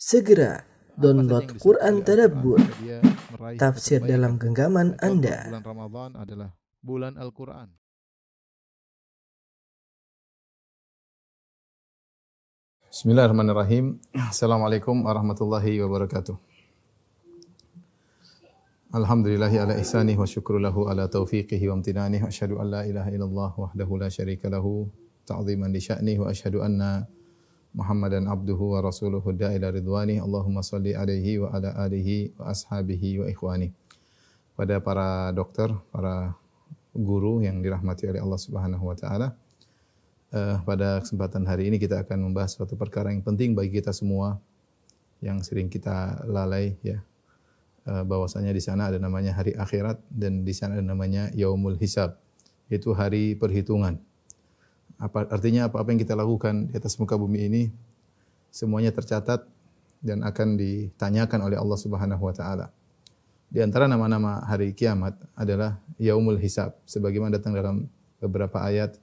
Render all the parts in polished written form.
Segera download yang Quran disebut oleh Tadabbur, Al-Quran, dia meraih tafsir dalam kebaikan. genggaman Dan contoh Anda. bulan Ramadan adalah bulan Al-Quran. Bismillahirrahmanirrahim. Assalamualaikum warahmatullahi wabarakatuh. Alhamdulillahi ala ihsanih wa syukru lahu ala taufiqihi wa amtinanih. Wa asyhadu an la ilaha illallah wahdahu la syarika lahu ta'ziman li sya'nih wa asyhadu anna Muhammadan abduhu wa rasuluhu da'ila ridwani. Allahumma salli alaihi wa ala alihi wa ashabihi wa ikhwani. Pada para dokter, para guru yang dirahmati oleh Allah Subhanahu wa taala. Pada kesempatan hari ini kita akan membahas suatu perkara yang penting bagi kita semua yang sering kita lalai, ya. Bahwasanya di sana ada namanya hari akhirat dan di sana ada namanya yaumul hisab, yaitu hari perhitungan. Artinya apa yang kita lakukan di atas muka bumi ini semuanya tercatat dan akan ditanyakan oleh Allah Subhanahu wa taala. Di antara nama-nama hari kiamat adalah yaumul hisab, sebagaimana datang dalam beberapa ayat.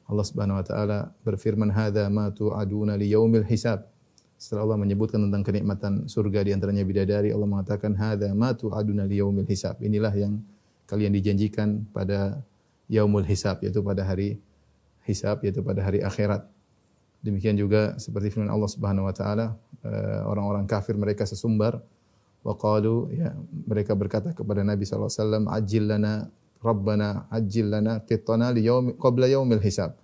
Allah Subhanahu wa taala berfirman, "Hadza ma tu'aduna li yaumil hisab." Setelah Allah menyebutkan tentang kenikmatan surga di antaranya bidadari, Allah mengatakan, "Hadza ma tu'aduna li yaumil hisab." Inilah yang kalian dijanjikan pada yaumul hisab, yaitu pada hari hisab, yaitu pada hari akhirat. Demikian juga seperti firman Allah Subhanahu wa taala, orang-orang kafir mereka sesumbar, wa qalu, ya, mereka berkata kepada Nabi sallallahu alaihi wasallam, "Ajil lana Rabbana ajil lana qittana li yaum qabla yaumil hisab."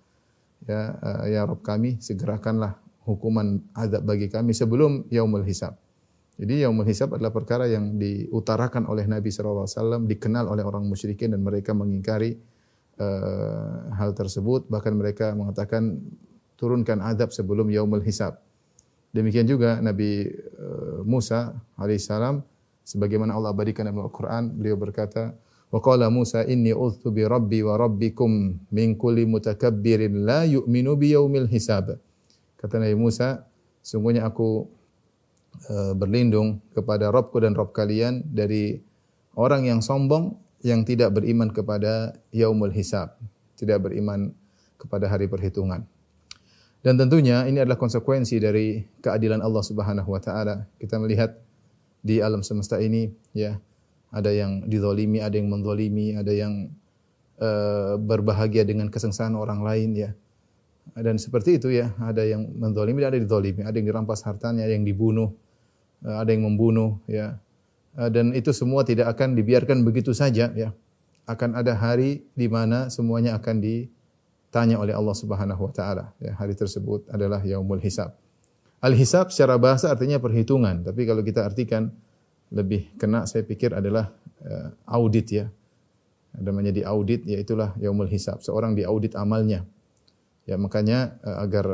Ya Rabb kami, segerakanlah hukuman azab bagi kami sebelum yaumul hisab. Jadi yaumul hisab adalah perkara yang diutarakan oleh Nabi sallallahu alaihi wasallam, dikenal oleh orang musyrikin dan mereka mengingkari hal tersebut, bahkan mereka mengatakan turunkan azab sebelum yaumul hisab. Demikian juga Nabi Musa alaihissalam, sebagaimana Allah abadikan dalam Al-Quran, beliau berkata, wa qala Musa inni udhtu bi rabbi wa rabbikum min kulli mutakabbirin la yu'minu bi yaumil hisab. Kata Nabi Musa, sungguhnya aku berlindung kepada Rabbku dan Rabb kalian dari orang yang sombong yang tidak beriman kepada yaumul hisab, tidak beriman kepada hari perhitungan. Dan tentunya ini adalah konsekuensi dari keadilan Allah Subhanahu wa taala. Kita melihat di alam semesta ini, ya, ada yang dizalimi, ada yang menzalimi, ada yang berbahagia dengan kesengsaraan orang lain, ya. Dan seperti itu, ya, ada yang menzalimi, ada yang dizalimi, ada yang dirampas hartanya, ada yang dibunuh, ada yang membunuh, ya. Dan itu semua tidak akan dibiarkan begitu saja, ya. Akan ada hari di mana semuanya akan ditanya oleh Allah Subhanahu wa taala, ya. Hari tersebut adalah yaumul hisab. Al-hisab secara bahasa artinya perhitungan, tapi kalau kita artikan lebih kena, saya pikir adalah audit, ya. Namanya diaudit, yaitulah yaumul hisab. Seorang diaudit amalnya. Ya, makanya agar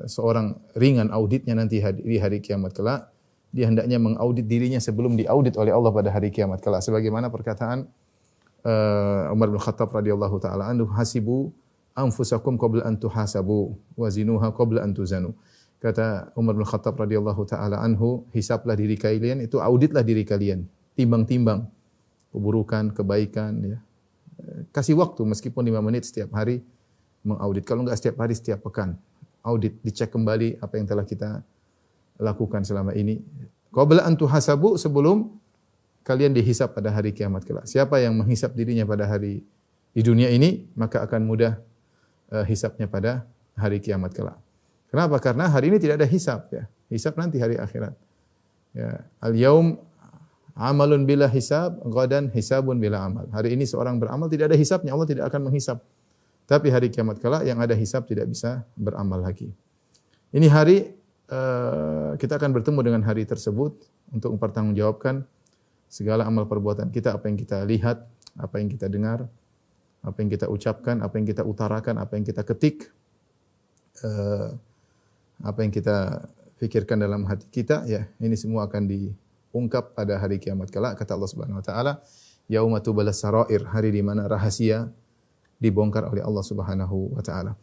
seorang ringan auditnya nanti di hari kiamat kelak, dia hendaknya mengaudit dirinya sebelum diaudit oleh Allah pada hari kiamat kelak. Sebagaimana perkataan Umar bin Khattab radhiyallahu taala anhu, "Hasibu anfusakum qabla an tuhasabu wa zinuha qabla an tuzanu." Kata Umar bin Khattab radhiyallahu taala anhu, hisablah diri kalian, itu auditlah diri kalian, timbang-timbang keburukan, kebaikan, ya. Kasih waktu meskipun 5 menit setiap hari mengaudit. Kalau enggak setiap hari, setiap pekan. Audit, dicek kembali apa yang telah kita lakukan selama ini. Qabla an tuhasabu, sebelum kalian dihisab pada hari kiamat kelak. Siapa yang menghisab dirinya pada hari di dunia ini, maka akan mudah hisabnya pada hari kiamat kelak. Kenapa? Karena hari ini tidak ada hisab, ya. Hisab nanti hari akhirat. Ya, al-yaum amalun bila hisab, ghadan hisabun bila amal. Hari ini seorang beramal tidak ada hisabnya, Allah tidak akan menghisab. Tapi hari kiamat kelak yang ada hisab tidak bisa beramal lagi. Ini hari kita akan bertemu dengan hari tersebut untuk mempertanggungjawabkan segala amal perbuatan kita, apa yang kita lihat, apa yang kita dengar, apa yang kita ucapkan, apa yang kita utarakan, apa yang kita ketik, apa yang kita fikirkan dalam hati kita, ya, ini semua akan diungkap pada hari kiamat kelak. Kata Allah Subhanahu wa taala, yauma tubalas sarair, hari di mana rahasia dibongkar oleh Allah Subhanahu wa taala.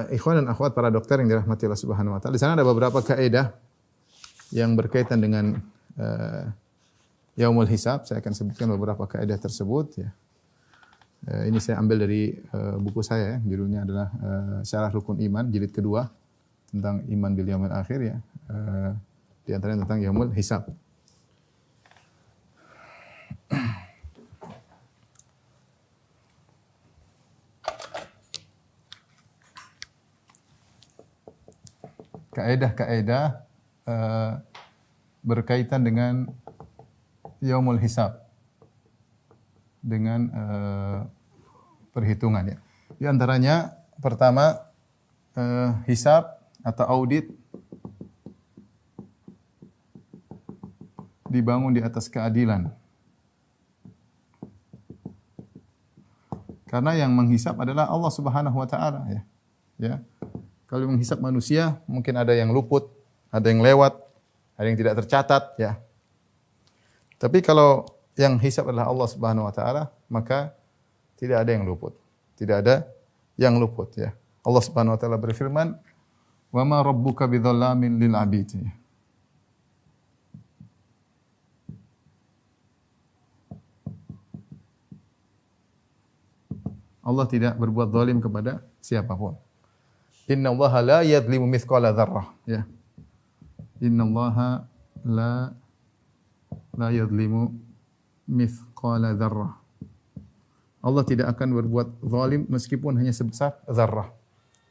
Ikhwan dan akhwat para dokter yang dirahmati Allah Subhanahu wa taala, di sana ada beberapa kaidah yang berkaitan dengan yaumul hisab. Saya akan sebutkan beberapa kaidah tersebut, ya. Ini saya ambil dari buku saya, ya. Judulnya adalah Syarah Rukun Iman jilid kedua tentang iman bil yaumil akhir, ya. Di antaranya tentang yaumul hisab. Kaedah-kaedah berkaitan dengan yaumul hisab, dengan perhitungan ya. Di antaranya pertama hisab atau audit dibangun di atas keadilan. Karena yang menghisab adalah Allah Subhanahu wa taala ya. Ya. Kalau menghisab manusia mungkin ada yang luput, ada yang lewat, ada yang tidak tercatat ya. Tapi kalau yang hisab adalah Allah Subhanahu wa taala, maka tidak ada yang luput. Tidak ada yang luput ya. Allah Subhanahu wa taala berfirman, "Wa ma rabbuka bidzallamin lil 'abid." Allah tidak berbuat zalim kepada siapapun. Innallaha la yadhlimu mithqala dzarrah ya. Innallaha la yadhlimu mithqala dzarrah. Allah tidak akan berbuat zalim meskipun hanya sebesar zarrah.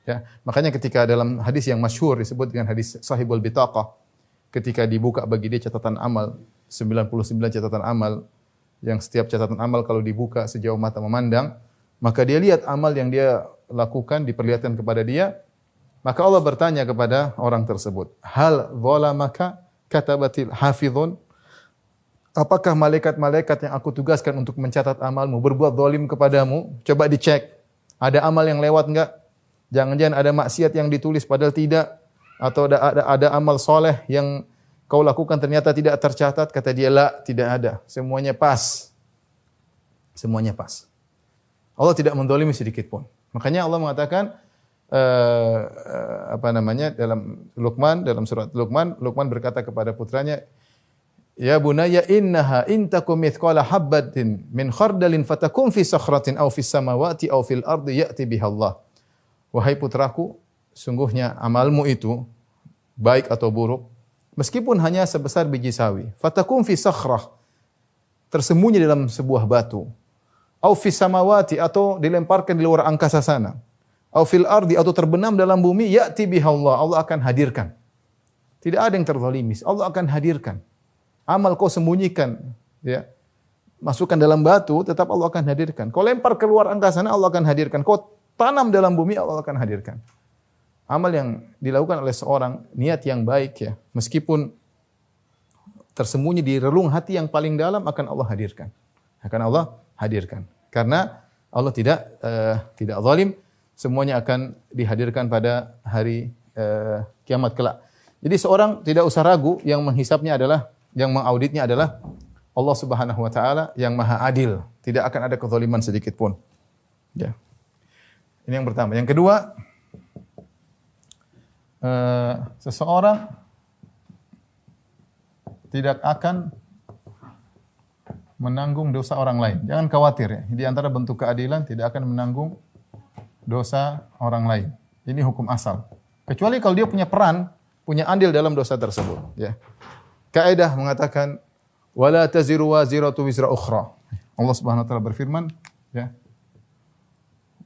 Ya, makanya ketika dalam hadis yang masyhur disebut dengan hadis Sahibul Bitaqah, ketika dibuka bagi dia catatan amal, 99 catatan amal, yang setiap catatan amal kalau dibuka sejauh mata memandang, maka dia lihat amal yang dia lakukan diperlihatkan kepada dia, maka Allah bertanya kepada orang tersebut, hal zalamaka katabatil hafizun? Apakah malaikat-malaikat yang aku tugaskan untuk mencatat amalmu berbuat zalim kepadamu? Coba dicek. Ada amal yang lewat enggak? Jangan-jangan ada maksiat yang ditulis padahal tidak, atau ada amal soleh yang kau lakukan ternyata tidak tercatat. Kata dia, la, tidak ada. Semuanya pas. Semuanya pas. Allah tidak menzalimi sedikit pun. Makanya Allah mengatakan dalam Luqman, dalam surat Luqman berkata kepada putranya, ya bunayya innaha in takum mithqala habbatin min khardalin fatakum fi sakhratin aw fis samawati aw fil ardi ya'ti biha Allah. Wahai putraku, sungguhnya amalmu itu baik atau buruk, meskipun hanya sebesar biji sawi, fatakum fi sakhrah, tersembunyi dalam sebuah batu, aw fis samawati, atau dilemparkan di luar angkasa sana, aw fil ardi, atau terbenam dalam bumi, ya'ti biha Allah, Allah akan hadirkan. Tidak ada yang terzalimi, Allah akan hadirkan. Amal kau sembunyikan, ya, masukkan dalam batu, tetap Allah akan hadirkan. Kau lempar keluar angkasa sana, Allah akan hadirkan. Kau tanam dalam bumi, Allah akan hadirkan. Amal yang dilakukan oleh seorang, niat yang baik ya, meskipun tersembunyi di relung hati yang paling dalam, akan Allah hadirkan. Akan Allah hadirkan. Karena Allah tidak zalim, semuanya akan dihadirkan pada hari kiamat kelak. Jadi seorang tidak usah ragu, yang menghisapnya adalah, yang mengauditnya adalah Allah Subhanahu wa taala yang Maha Adil. Tidak akan ada kezaliman sedikit pun. Ya. Ini yang pertama. Yang kedua, seseorang tidak akan menanggung dosa orang lain. Jangan khawatir ya. Di antara bentuk keadilan tidak akan menanggung dosa orang lain. Ini hukum asal. Kecuali kalau dia punya peran, punya andil dalam dosa tersebut, ya. Kaidah mengatakan wala taziru waziratu wizra ukhra. Allah Subhanahu wa taala berfirman, ya.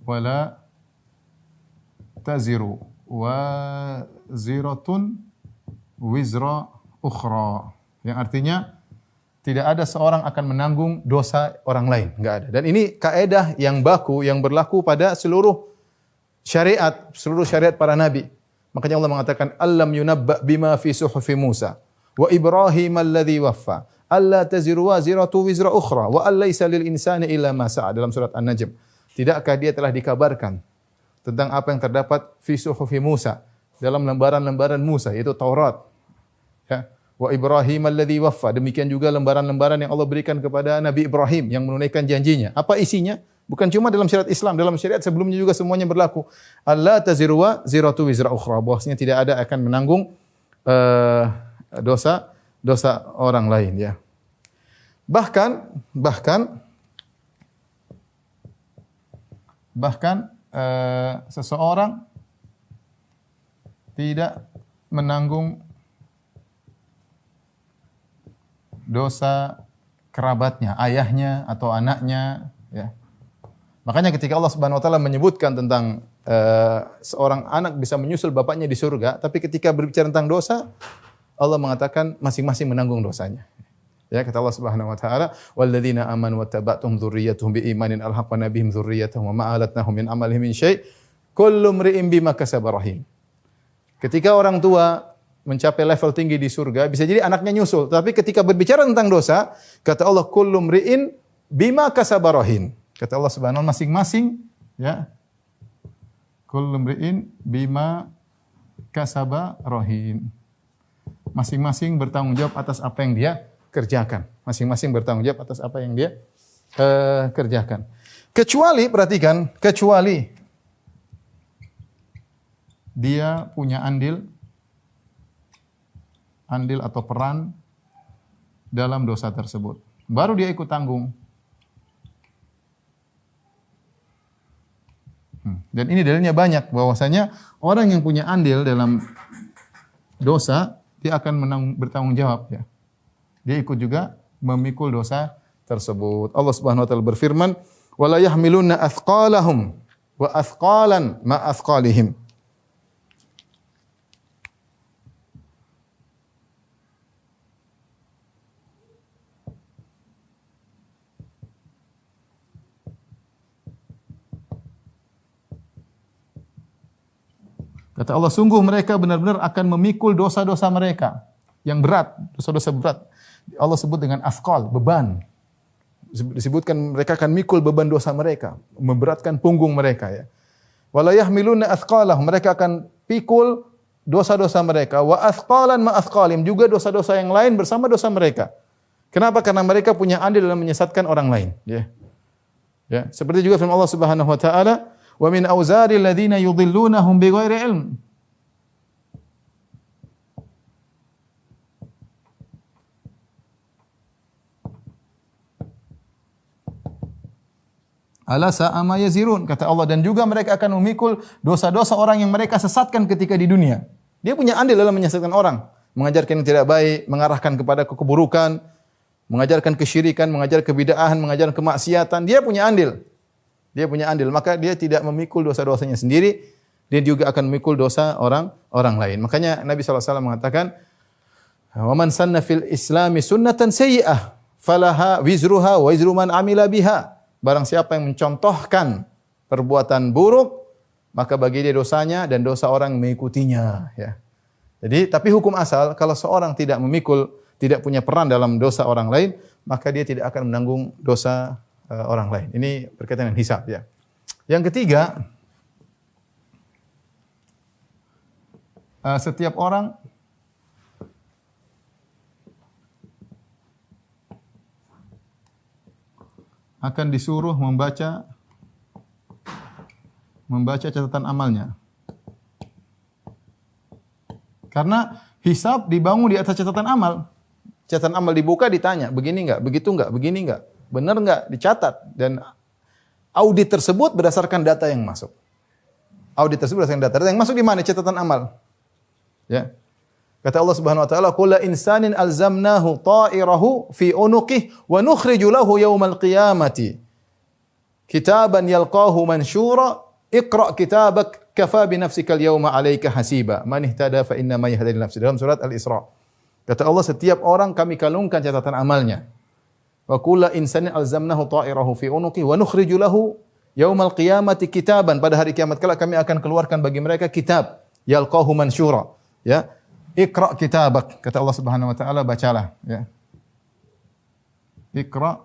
Wala taziru waziratun wizra ukhra. Yang artinya tidak ada seorang akan menanggung dosa orang lain, enggak ada. Dan ini kaidah yang baku, yang berlaku pada seluruh syariat para nabi. Makanya Allah mengatakan allam yunabba bima fi suhufi Musa wa Ibrahim alladhi waffa alla taziru waziratu wizra ukhra wa allaysa lil insani illa ma sa'a, dalam surat An-Najm. Tidakkah dia telah dikabarkan tentang apa yang terdapat fi suhufi Musa, dalam lembaran-lembaran Musa, yaitu Taurat. Ya. Wa Ibrahim alladhi waffa, demikian juga lembaran-lembaran yang Allah berikan kepada Nabi Ibrahim yang menunaikan janjinya. Apa isinya? Bukan cuma dalam syariat Islam, dalam syariat sebelumnya juga semuanya berlaku. Allah taziru waziratu wizra ukhra, bahwasanya tidak ada akan menanggung dosa orang lain, ya. Bahkan seseorang tidak menanggung dosa kerabatnya, ayahnya atau anaknya, ya. Makanya ketika Allah Subhanahu wa taala menyebutkan tentang seorang anak bisa menyusul bapaknya di surga, tapi ketika berbicara tentang dosa, Allah mengatakan masing-masing menanggung dosanya. Ya, kata Allah Subhanahu wa taala, "Walladzina amanu wattaba'tuhum dzurriyyatuhum biimanin alhaqna bihim dzurriyyatahum wa ma alatnahum min amalihim min syai', kullu imri'in bima kasaba rahim." Ketika orang tua mencapai level tinggi di surga, bisa jadi anaknya nyusul, tapi ketika berbicara tentang dosa, kata Allah, "Kullu imri'in bima kasaba rahim." Kata Allah Subhanahu wa taala, masing-masing, ya. Kullu imri'in bima kasaba rahim. Masing-masing bertanggung jawab atas apa yang dia kerjakan. Masing-masing bertanggung jawab atas apa yang dia kerjakan. Kecuali, perhatikan, kecuali dia punya andil atau peran dalam dosa tersebut. Baru dia ikut tanggung. Dan ini dalilnya banyak, bahwasanya orang yang punya andil dalam dosa, dia akan bertanggung jawab, ya. Dia ikut juga memikul dosa tersebut. Allah Subhanahu wa taala berfirman, "Wala yahmiluna athqalahum wa athqalan ma athqalihim." Kata Allah, sungguh mereka benar-benar akan memikul dosa-dosa mereka yang berat, dosa-dosa berat. Allah sebut dengan afqal, beban. Disebutkan mereka akan mikul beban dosa mereka, memberatkan punggung mereka, ya. Wala yahmiluna athqalahum, mereka akan pikul dosa-dosa mereka, wa athqalan ma athqalim, juga dosa-dosa yang lain bersama dosa mereka. Kenapa? Karena mereka punya andil dalam menyesatkan orang lain, ya. Ya, seperti juga firman Allah Subhanahu wa taala, wa min auzaril ladzina yudhillunahum bighairi ilm. Ala sa'a ma yazirun, kata Allah, dan juga mereka akan memikul dosa-dosa orang yang mereka sesatkan ketika di dunia. Dia punya andil dalam menyesatkan orang, mengajarkan yang tidak baik, mengarahkan kepada keburukan, mengajarkan kesyirikan, mengajar kebid'ahan, mengajar kemaksiatan. Dia punya andil. Dia punya andil, maka dia tidak memikul dosa-dosanya sendiri, dia juga akan memikul dosa orang lain. Makanya Nabi SAW mengatakan, "Wa man sanna fil islami sunnatan sayyi'ah, falaha wizruha wa wizru man amila biha." Barang siapa yang mencontohkan perbuatan buruk, maka bagi dia dosanya dan dosa orang yang mengikutinya, ya. Jadi, tapi hukum asal, kalau seorang tidak memikul, tidak punya peran dalam dosa orang lain, maka dia tidak akan menanggung dosa orang lain. Ini berkaitan dengan hisab, ya. Yang ketiga, setiap orang akan disuruh membaca catatan amalnya. Karena hisab dibangun di atas catatan amal. Catatan amal dibuka, ditanya, begini enggak, begitu enggak, begini enggak, benar enggak, dicatat. Dan audit tersebut berdasarkan data yang masuk. Audit tersebut berdasarkan data. Yang masuk di mana? Catatan amal. Ya. Kata Allah Subhanahu wa taala, "Kullu insanin alzamnahu ta'irahu fi unuqihi wa nukhriju lahu yaumal qiyamati kitaban yalqahu mansyura, iqra' kitabak kafa bi nafsika al-yawma 'alaika hasiba, man ihtada fa inna ma yahtadi li nafsihi." Dalam surat Al-Isra. Kata Allah, setiap orang kami kalungkan catatan amalnya. Wa kullu insanin alzamnahu ta'irahu fi unuqihi wa nukhriju lahu yaumal qiyamati kitaban, pada hari kiamat kelak kami akan keluarkan bagi mereka kitab yalqahu mansyura, ya. Iqra' kitabak, kata Allah Subhanahu wa taala, bacalah, ya. Iqra'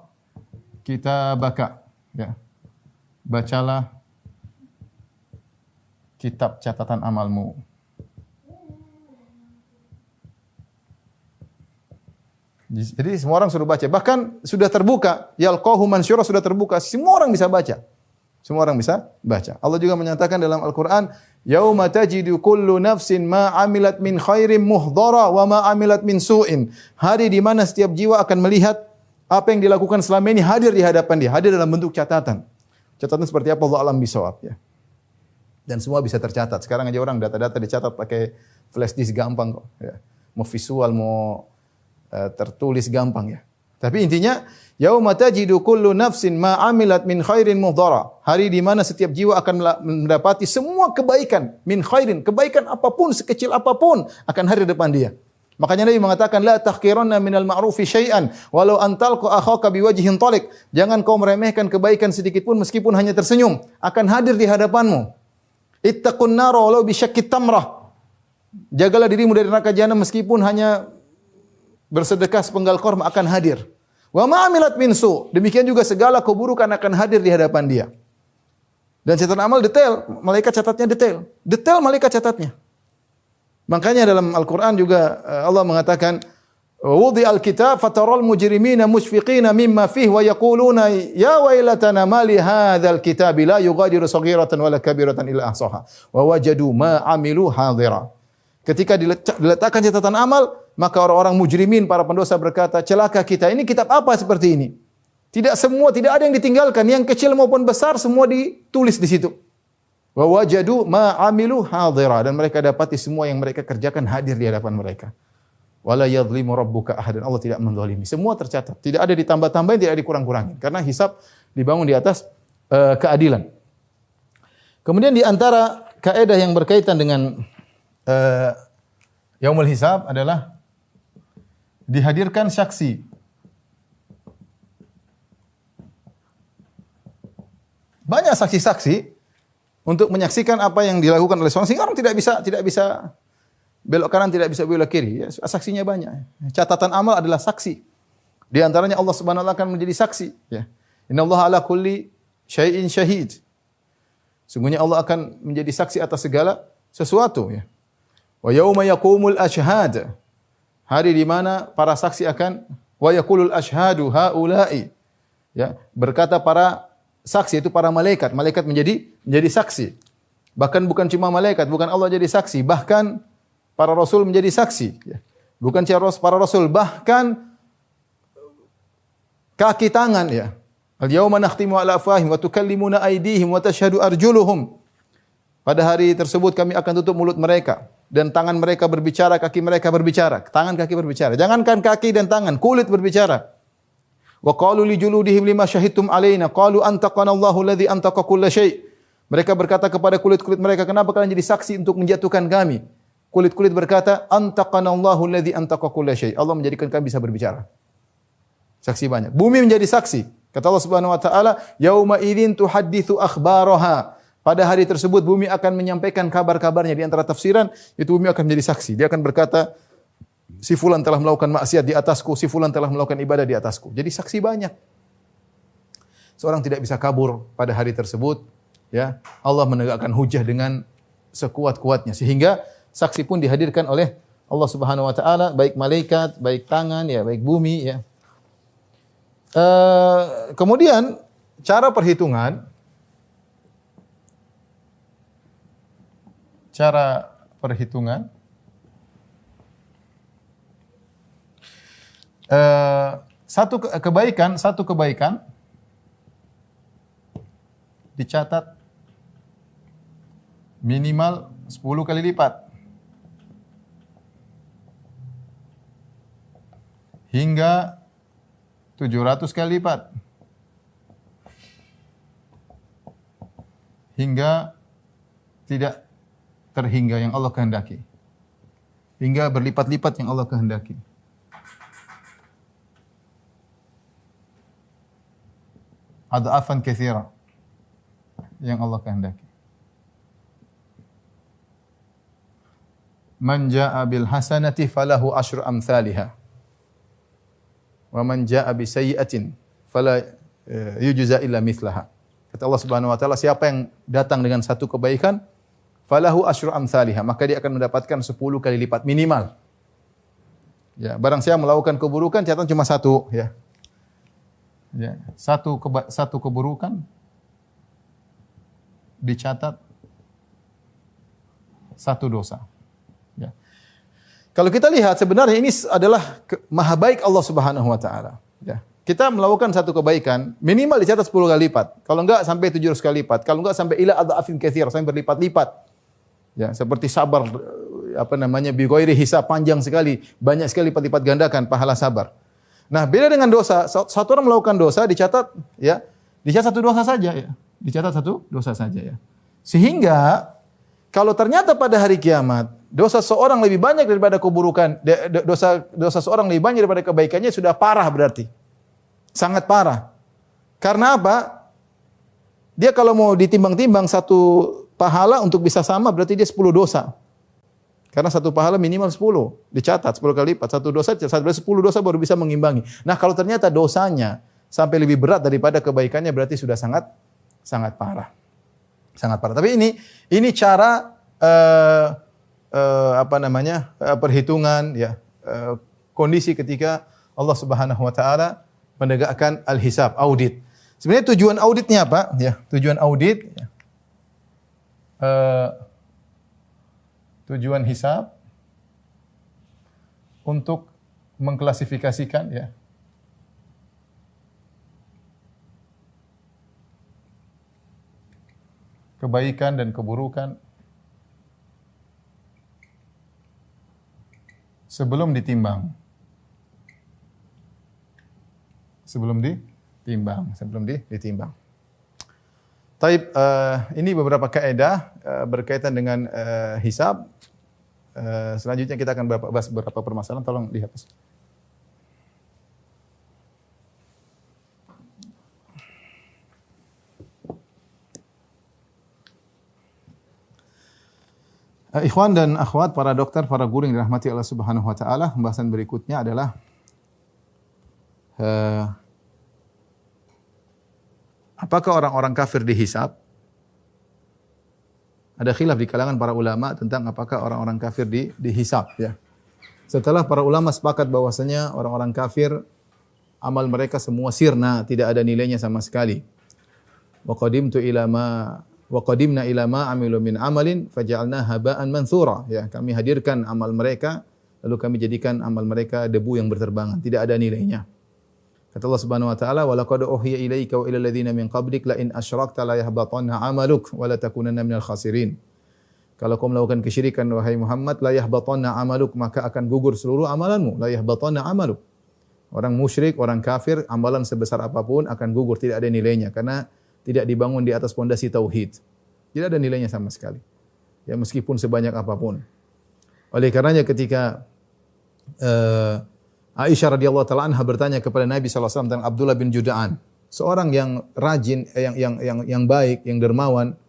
kitabaka, ya. Bacalah kitab catatan amalmu. Jadi semua orang suruh baca. Bahkan sudah terbuka, yalqahu mansyura, sudah terbuka, semua orang bisa baca. Semua orang bisa baca. Allah juga menyatakan dalam Al-Qur'an, "Yauma tajidu kullu nafsin ma 'amilat min khairin muhdara wa ma 'amilat min su'in." Hari di mana setiap jiwa akan melihat apa yang dilakukan selama ini hadir di hadapan dia, hadir dalam bentuk catatan. Catatan seperti apa, Allah alam bisawab, ya. Dan semua bisa tercatat. Sekarang aja orang data-data dicatat pakai flash disk, gampang kok, ya. Mau visual, mau tertulis gampang ya. Tapi intinya yauma tajidu kullu nafsin ma amilat min khairin muhdara. Hari di mana setiap jiwa akan mendapati semua kebaikan min khairin, kebaikan apapun sekecil apapun akan hadir depan dia. Makanya Nabi mengatakan la tahqiranna minal ma'rufi syai'an walau antalqa akhaka biwajhin talik. Jangan kau meremehkan kebaikan sedikit pun meskipun hanya tersenyum, akan hadir di hadapanmu. Ittaqun nar walau bisyaqqit tamrah. Jagalah dirimu dari neraka jahanam meskipun hanya bersedekah sepenggal korma akan hadir. Wa ma amilat min su. Demikian juga segala keburukan akan hadir di hadapan dia. Dan catatan amal detail, malaikat catatnya detail. Detail malaikat catatnya. Makanya dalam Al-Qur'an juga Allah mengatakan wudi al-kitab fataral mujrimina mushfiqina mimma fihi wa yaquluna ya wailatana ma li hadzal kitabi la yughadiru saghiratan wala kabiratan illa ahsaha wa wajadu ma amilu hadira. Ketika diletakkan catatan amal, maka orang-orang mujrimin, para pendosa berkata, celaka kita, ini kitab apa seperti ini? Tidak ada yang ditinggalkan, yang kecil maupun besar semua ditulis di situ. Wa wajadu ma amilu hadira, dan mereka dapati semua yang mereka kerjakan hadir di hadapan mereka. Wala yadhlimu rabbuka ahadan, Allah tidak menzalimi. Semua tercatat, tidak ada ditambah-tambahin, tidak dikurang-kurangin, karena hisab dibangun di atas keadilan. Kemudian di antara kaidah yang berkaitan dengan yaumul hisab adalah dihadirkan saksi. Banyak saksi-saksi untuk menyaksikan apa yang dilakukan oleh seorang, sehingga orang tidak bisa belok kanan, tidak bisa belok kiri. Ya, saksinya banyak. Catatan amal adalah saksi. Di antaranya Allah Subhanahu wa taala akan menjadi saksi, ya. Innallaha ala kulli syai'in syahid. Sungguhnya Allah akan menjadi saksi atas segala sesuatu, ya. Wa yauma yaqumul ashhad. Hari di mana para saksi akan wa yaqulul ashhadu haula'i. Ya, berkata para saksi itu para malaikat. Malaikat menjadi saksi. Bahkan bukan cuma malaikat, bukan Allah jadi saksi, bahkan para rasul menjadi saksi, ya. Bukan para rasul, bahkan kaki tangan, ya. Al yauma nakhtimu ala afwahihim wa tukallimuna aydihim wa tashhadu arjuluhum. Pada hari tersebut kami akan tutup mulut mereka dan tangan mereka berbicara, kaki mereka berbicara. Tangan kaki berbicara. Jangankan kaki dan tangan, kulit berbicara. Wa qalu li juludihim lima syahidtum alaina qalu antaqana Allahu alladhi antaqa kulla syai'. Mereka berkata kepada kulit-kulit mereka, kenapa kalian jadi saksi untuk menjatuhkan kami? Kulit-kulit berkata, antaqana Allahu alladhi antaqa kulla syai'. Allah menjadikan kami bisa berbicara. Saksi banyak. Bumi menjadi saksi. Kata Allah Subhanahu wa taala, yauma idzin tuhadditsu akhbaraha. Pada hari tersebut bumi akan menyampaikan kabar-kabarnya. Di antara tafsiran itu bumi akan menjadi saksi. Dia akan berkata, si fulan telah melakukan maksiat di atasku, si fulan telah melakukan ibadah di atasku. Jadi saksi banyak. Seorang tidak bisa kabur pada hari tersebut, ya. Allah menegakkan hujah dengan sekuat-kuatnya, sehingga saksi pun dihadirkan oleh Allah Subhanahu wa taala, baik malaikat, baik tangan, ya, baik bumi, ya. Kemudian cara perhitungan satu kebaikan dicatat minimal 10 kali lipat hingga 700 kali lipat hingga tidak terhingga yang Allah kehendaki, hingga berlipat-lipat yang Allah kehendaki. Adhafan katsira yang Allah kehendaki. Man jaa'a bil hasanati falahu asyru amsalihha. Wa man jaa'a bi sayyi'atin fala yujza illa mithlaha. Kata Allah Subhanahu wa taala, siapa yang datang dengan satu kebaikan, falahu asyru amsalihha, maka dia akan mendapatkan 10 kali lipat minimal. Ya, barang siapa melakukan keburukan, catatan cuma satu, ya. Ya, satu keburukan dicatat satu dosa. Ya. Kalau kita lihat sebenarnya ini adalah maha baik Allah Subhanahu wa taala, ya. Kita melakukan satu kebaikan, minimal dicatat 10 kali lipat. Kalau enggak sampai 700 kali lipat. Kalau enggak sampai ila adhafin katsir, sampai berlipat-lipat. Ya, seperti sabar bi ghairi hisab, panjang sekali, banyak sekali lipat gandakan pahala sabar. Nah, beda dengan dosa, satu orang melakukan dosa dicatat satu dosa saja ya. Dicatat satu dosa saja ya. Sehingga kalau ternyata pada hari kiamat dosa seorang lebih banyak daripada keburukan, dosa seorang lebih banyak daripada kebaikannya, sudah parah berarti. Sangat parah. Karena apa? Dia kalau mau ditimbang-timbang satu pahala untuk bisa sama berarti dia 10 dosa. Karena satu pahala minimal 10, dicatat 10 kali lipat. Satu dosa, 10 dosa baru bisa mengimbangi. Nah, kalau ternyata dosanya sampai lebih berat daripada kebaikannya berarti sudah sangat parah. Sangat parah. Tapi ini cara perhitungan ya, kondisi ketika Allah Subhanahu wa taala menegakkan al-hisab, audit. Sebenarnya tujuan auditnya apa? Ya, tujuan audit ya. Tujuan hisab untuk mengklasifikasikan ya kebaikan dan keburukan sebelum ditimbang. Sebelum ditimbang. Taib, ini beberapa kaidah berkaitan dengan hisab. Selanjutnya kita akan bahas beberapa permasalahan. Tolong dihapus. Ikhwan dan akhwat, para dokter, para guru yang dirahmati Allah Subhanahu wa taala, pembahasan berikutnya adalah apakah orang-orang kafir dihisab? Ada khilaf di kalangan para ulama tentang apakah orang-orang kafir dihisab ya. Setelah para ulama sepakat bahwasanya orang-orang kafir amal mereka semua sirna, tidak ada nilainya sama sekali. Wa qadimna ila ma amilu min amalin faj'alna haba'an mansura ya, kami hadirkan amal mereka lalu kami jadikan amal mereka debu yang berterbangan, tidak ada nilainya. Kata Allah Subhanahu wa taala, "Wa laqad uhiya ilaika wa ilal ladzina min qablik la in asyrakta la yahbatanna 'amaluk wa la takunanna minal khasirin." Kalau kau melakukan kesyirikan wahai Muhammad, la yahbatanna 'amaluk, maka akan gugur seluruh amalanmu. La yahbatanna 'amaluk. Orang musyrik, orang kafir, amalan sebesar apapun akan gugur, tidak ada nilainya karena tidak dibangun di atas pondasi tauhid. Tidak ada nilainya sama sekali. Ya, meskipun sebanyak apapun. Oleh karenanya ketika Aisyah radhiyallahu taala anha bertanya kepada Nabi sallallahu alaihi wasallam tentang Abdullah bin Juda'an, seorang yang rajin, yang baik, yang dermawan,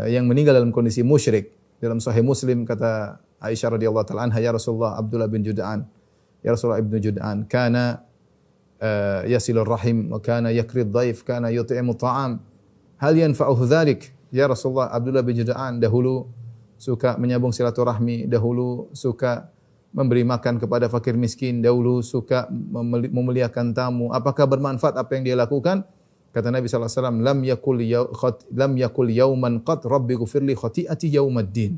yang meninggal dalam kondisi musyrik. Dalam Sahih Muslim kata Aisyah radhiyallahu taala anha, ya Rasulullah, Abdullah bin Juda'an, ya Rasulullah ibnu Juda'an, kana yasilur rahim wa kana yakrid dhaif, kana yut'imu ta'am. Hal yanfa'uhu dzalik? Ya Rasulullah, Abdullah bin Juda'an dahulu suka menyambung silaturahmi, dahulu suka memberi makan kepada fakir miskin, dahulu suka memuliakan tamu. Apakah bermanfaat apa yang dia lakukan? Kata Nabi sallallahu alaihi wasallam, lam yakul yauman qad rabbi ghfirli khati'ati yaumaddin.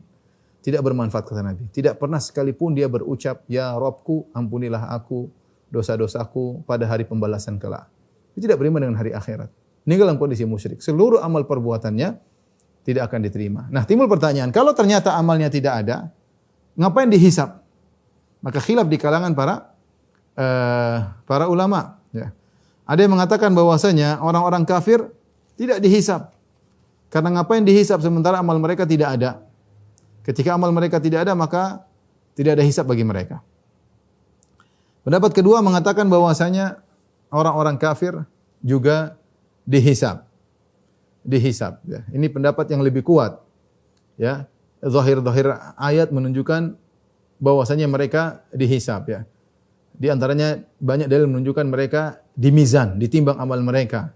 Tidak bermanfaat kata Nabi. Tidak pernah sekalipun dia berucap, ya Rabbku, ampunilah aku dosa-dosaku pada hari pembalasan kelak. Dia tidak beriman dengan hari akhirat. Meninggal dalam kondisi musyrik. Seluruh amal perbuatannya tidak akan diterima. Nah, timbul pertanyaan, kalau ternyata amalnya tidak ada, ngapain dihisab? Maka khilaf di kalangan para ulama. Ya. Ada yang mengatakan bahwasanya orang-orang kafir tidak dihisab. Karena ngapain dihisab sementara amal mereka tidak ada? Ketika amal mereka tidak ada, maka tidak ada hisab bagi mereka. Pendapat kedua mengatakan bahwasanya orang-orang kafir juga dihisab. Dihisab. Ya. Ini pendapat yang lebih kuat. Ya. Zahir-zahir ayat menunjukkan bahwasanya mereka dihisab ya. Di antaranya banyak dalil menunjukkan mereka dimizan, ditimbang amal mereka.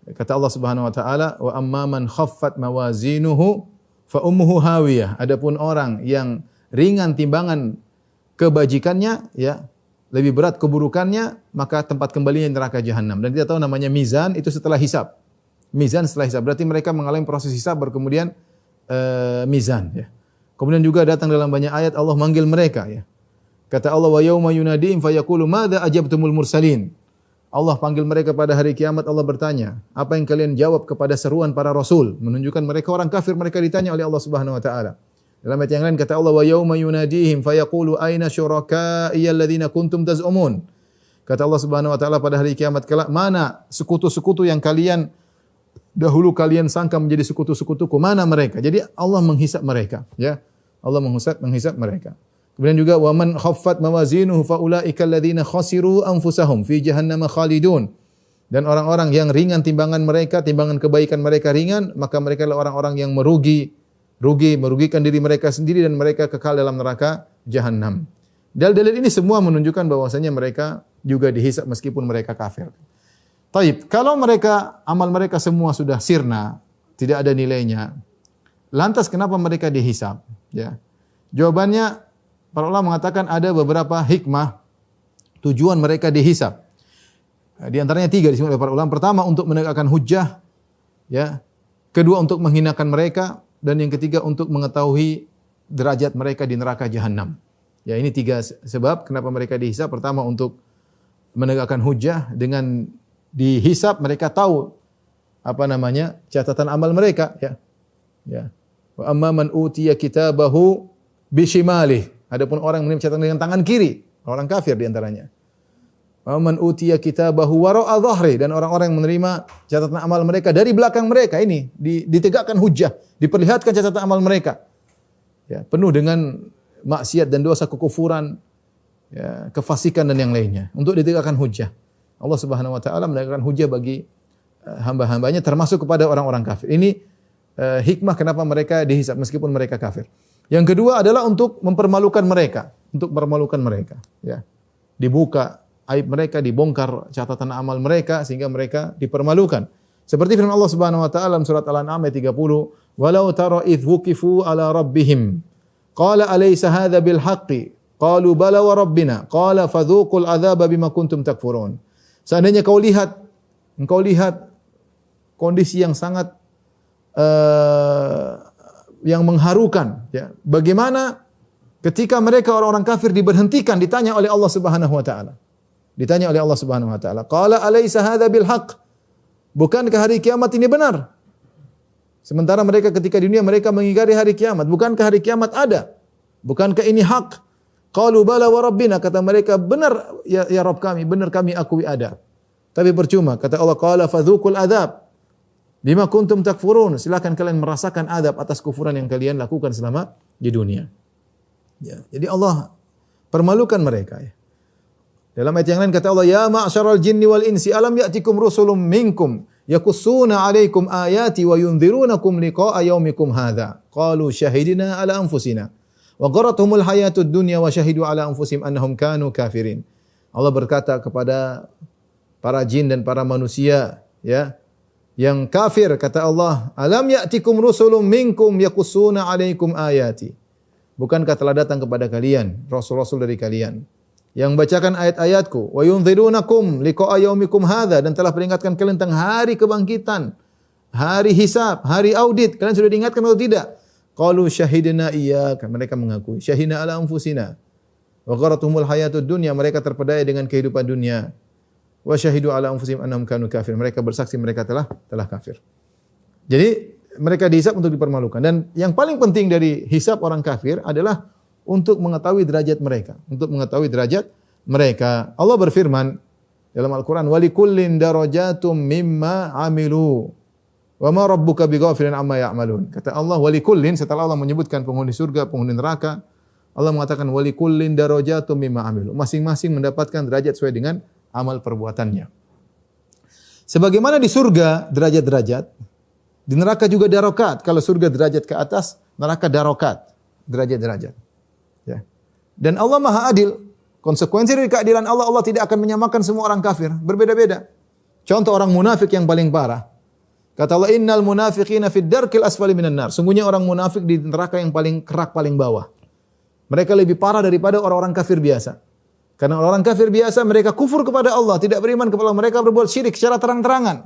Kata Allah Subhanahu wa taala, "Wa amma man khaffat mawazinuhu fa ummuhu hawiyah." Adapun orang yang ringan timbangan kebajikannya ya, lebih berat keburukannya, maka tempat kembalinya neraka jahanam. Dan kita tahu namanya mizan itu setelah hisab. Mizan setelah hisab berarti mereka mengalami proses hisab baru kemudian mizan ya. Kemudian juga datang dalam banyak ayat Allah manggil mereka ya. Kata Allah, wa yauma yunadihim fayaqulu madza ajabtumul mursalin. Allah panggil mereka pada hari kiamat, Allah bertanya, apa yang kalian jawab kepada seruan para rasul? Menunjukkan mereka orang kafir, mereka ditanya oleh Allah Subhanahu wa taala. Dalam ayat yang lain kata Allah, wa yauma yunadihim fayaqulu aina syuraka'i alladziina kuntum taz'umun. Kata Allah Subhanahu wa taala pada hari kiamat kelak, mana sekutu-sekutu yang dahulu kalian sangka menjadi sekutu-sekutuku, mana mereka? Jadi Allah menghisab mereka, ya. Allah menghisab mereka. Kemudian juga wa man khaffat mawazinuhu faulaika alladziina khasiru anfusahum fi jahannam khalidun. Dan orang-orang yang ringan timbangan mereka, timbangan kebaikan mereka ringan, maka mereka adalah orang-orang yang merugikan diri mereka sendiri dan mereka kekal dalam neraka jahanam. Dalil-dalil ini semua menunjukkan bahwasanya mereka juga dihisab meskipun mereka kafir. Taib, kalau amal mereka semua sudah sirna, tidak ada nilainya, lantas kenapa mereka dihisab? Ya. Jawabannya, para ulama mengatakan ada beberapa hikmah tujuan mereka dihisab. Di antaranya 3 disebut oleh para ulama. Pertama, untuk menegakkan hujjah, ya. Kedua, untuk menghinakan mereka, dan yang ketiga untuk mengetahui derajat mereka di neraka jahanam. Ya, ini 3 sebab kenapa mereka dihisab. Pertama, untuk menegakkan hujjah, dengan dihisab mereka tahu catatan amal mereka, ya. Ya. Wa amma man utiya kitabahu bishimalih. Adapun orang yang menerima catatan dengan tangan kiri, orang kafir di antaranya. Wa man utiya kitabahu wara'a dhahri, dan orang-orang yang menerima catatan amal mereka dari belakang mereka, ini ditegakkan hujjah, diperlihatkan catatan amal mereka. Ya, penuh dengan maksiat dan dosa kekufuran, ya, kefasikan dan yang lainnya, untuk ditegakkan hujjah. Allah Subhanahu wa taala menegakkan hujjah bagi hamba-hambanya termasuk kepada orang-orang kafir. Ini hikmah kenapa mereka dihisab meskipun mereka kafir. Yang kedua adalah untuk mempermalukan mereka, ya. Dibuka aib mereka, dibongkar catatan amal mereka sehingga mereka dipermalukan. Seperti firman Allah Subhanahu wa taala dalam surat Al-An'am ayat 30, "Walau tara idh wuqifu ala rabbihim, qala alaysa hadza bil haqqi? Qalu bala wa rabbina, qala fadzuqul adzaba bima kuntum takfurun." Seandainya engkau lihat kondisi yang sangat yang mengharukan, ya. Bagaimana ketika mereka orang-orang kafir diberhentikan, ditanya oleh Allah Subhanahu wa taala. Qala alaysa hadza bil haqq? Bukankah hari kiamat ini benar? Sementara mereka ketika di dunia mereka mengingkari hari kiamat. Bukankah hari kiamat ada? Bukankah ini hak? Qalu bala wa rabbina, kata mereka, benar ya Rabb kami, benar kami akui ada. Tapi percuma, kata Allah, qala fadzuqul adzab bima kuntum takfurun. Silakan kalian merasakan adab atas kufuran yang kalian lakukan selama di dunia. Ya, jadi Allah permalukan mereka, ya. Dalam ayat yang lain kata Allah, ya ma'syaral jinni wal insi alam ya'tikum rusulun minkum yakussuna 'alaikum ayati wa yunzirunakum liqa'a yaumikum hadza. Qalu syahidina ala anfusina wa gharatuhumul hayatud dunya wa syahidu ala anfusihim annahum kanu kafirin. Allah berkata kepada para jin dan para manusia, ya, yang kafir, kata Allah, alam ya'tikum rusulun minkum yakussuna 'alaikum ayati. Bukankah telah datang kepada kalian rasul-rasul dari kalian yang membacakan ayat-ayatku, wa yunzirunakum liqa'a yaumikum hadza, dan telah peringatkan kalian tentang hari kebangkitan, hari hisab, hari audit. Kalian sudah diingatkan atau tidak? Qalu syahidna iyyaka, mereka mengakui, syahidna ala anfusina wa gharatuhumul hayatud dunya, mereka terpedaya dengan kehidupan dunia. Wa syahidu ala anfusihim annahum kanu kafir, mereka bersaksi mereka telah kafir. Jadi mereka dihisab untuk dipermalukan, dan yang paling penting dari hisab orang kafir adalah untuk mengetahui derajat mereka. Allah berfirman dalam Al-Qur'an, "Walikullin darajatum mimma 'amilu wa ma rabbuka bighafilin amma ya'malun." Kata Allah, walikullin, setelah Allah menyebutkan penghuni surga, penghuni neraka, Allah mengatakan walikullin darajatum mimma 'amilu. Masing-masing mendapatkan derajat sesuai dengan amal perbuatannya. Sebagaimana di surga derajat-derajat, di neraka juga darokat. Kalau surga derajat ke atas, neraka darokat, derajat-derajat. Ya. Dan Allah Maha Adil. Konsekuensi dari keadilan Allah, Allah tidak akan menyamakan semua orang kafir, berbeda-beda. Contoh orang munafik yang paling parah. Kata Allah, innal munafiqina fid darkil asfali minan nar. Sungguhnya orang munafik di neraka yang paling kerak, paling bawah. Mereka lebih parah daripada orang-orang kafir biasa. Karena orang kafir biasa mereka kufur kepada Allah, tidak beriman kepada Allah, mereka berbuat syirik secara terang-terangan.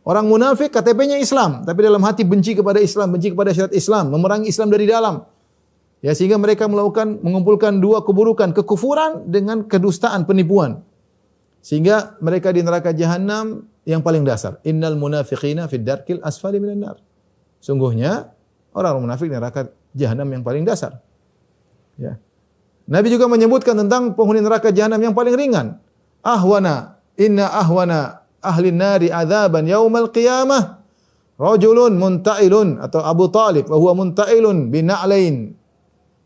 Orang munafik KTP-nya Islam, tapi dalam hati benci kepada Islam, benci kepada syariat Islam, memerangi Islam dari dalam. Ya, sehingga mereka mengumpulkan dua keburukan, kekufuran dengan kedustaan, penipuan. Sehingga mereka di neraka jahanam yang paling dasar. Innal munafiqina fid darkil asfali minan nar. Sungguhnya orang munafik di neraka jahanam yang paling dasar. Ya. Nabi juga menyebutkan tentang penghuni neraka jahanam yang paling ringan. Inna ahwana ahli nari adzaban yaumal qiyamah rajulun munta'ilun atau Abu Talib wa huwa munta'ilun bina'lain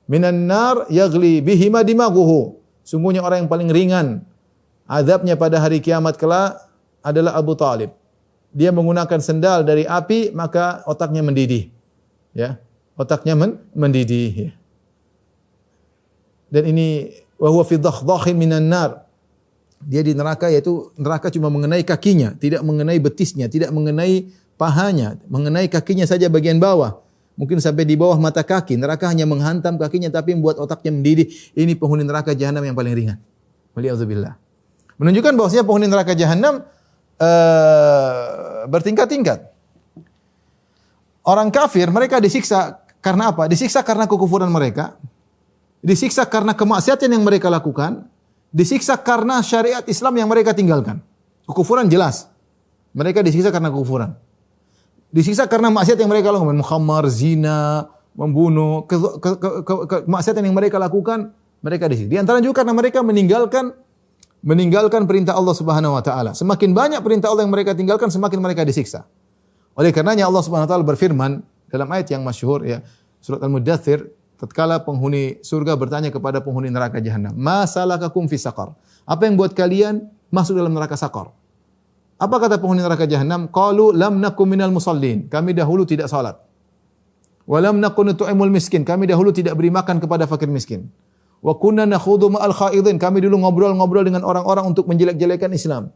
minan nar yaghli bihima dimaghuhu. Sungguhnya orang yang paling ringan azabnya pada hari kiamat kelak adalah Abu Talib. Dia menggunakan sendal dari api, maka otaknya mendidih. Ya, otaknya mendidih. Ya. Dan ini wa huwa fi dakhdakhin minan nar. Dia di neraka, yaitu neraka cuma mengenai kakinya, tidak mengenai betisnya, tidak mengenai pahanya, mengenai kakinya saja bagian bawah. Mungkin sampai di bawah mata kaki. Neraka hanya menghantam kakinya tapi membuat otaknya mendidih. Ini penghuni neraka jahanam yang paling ringan. Waliyadzubillah. Menunjukkan bahwasanya penghuni neraka jahanam bertingkat-tingkat. Orang kafir mereka disiksa karena apa? Disiksa karena kekufuran mereka. Disiksa karena kemaksiatan yang mereka lakukan. Disiksa karena syariat Islam yang mereka tinggalkan. Kekufuran jelas. Mereka disiksa karena kekufuran. Disiksa karena maksiat yang mereka lakukan, mukhammar, zina, membunuh, kemaksiatan yang mereka lakukan, mereka disiksa. Di antara juga karena mereka meninggalkan perintah Allah Subhanahu wa taala. Semakin banyak perintah Allah yang mereka tinggalkan, semakin mereka disiksa. Oleh karenanya Allah Subhanahu wa taala berfirman dalam ayat yang masyhur ya, surat Al-Mudaththir, tatkala penghuni surga bertanya kepada penghuni neraka jahanam, "Ma salakakum fi saqar?" Apa yang buat kalian masuk dalam neraka Saqar? Apa kata penghuni neraka jahanam? Qalu lam nakum minal musallin. Kami dahulu tidak salat. Wa lam nakun nut'imul miskin. Kami dahulu tidak beri makan kepada fakir miskin. Wa kunna nakhudu ma'al khaidin. Kami dulu ngobrol-ngobrol dengan orang-orang untuk menjelek-jelekan Islam.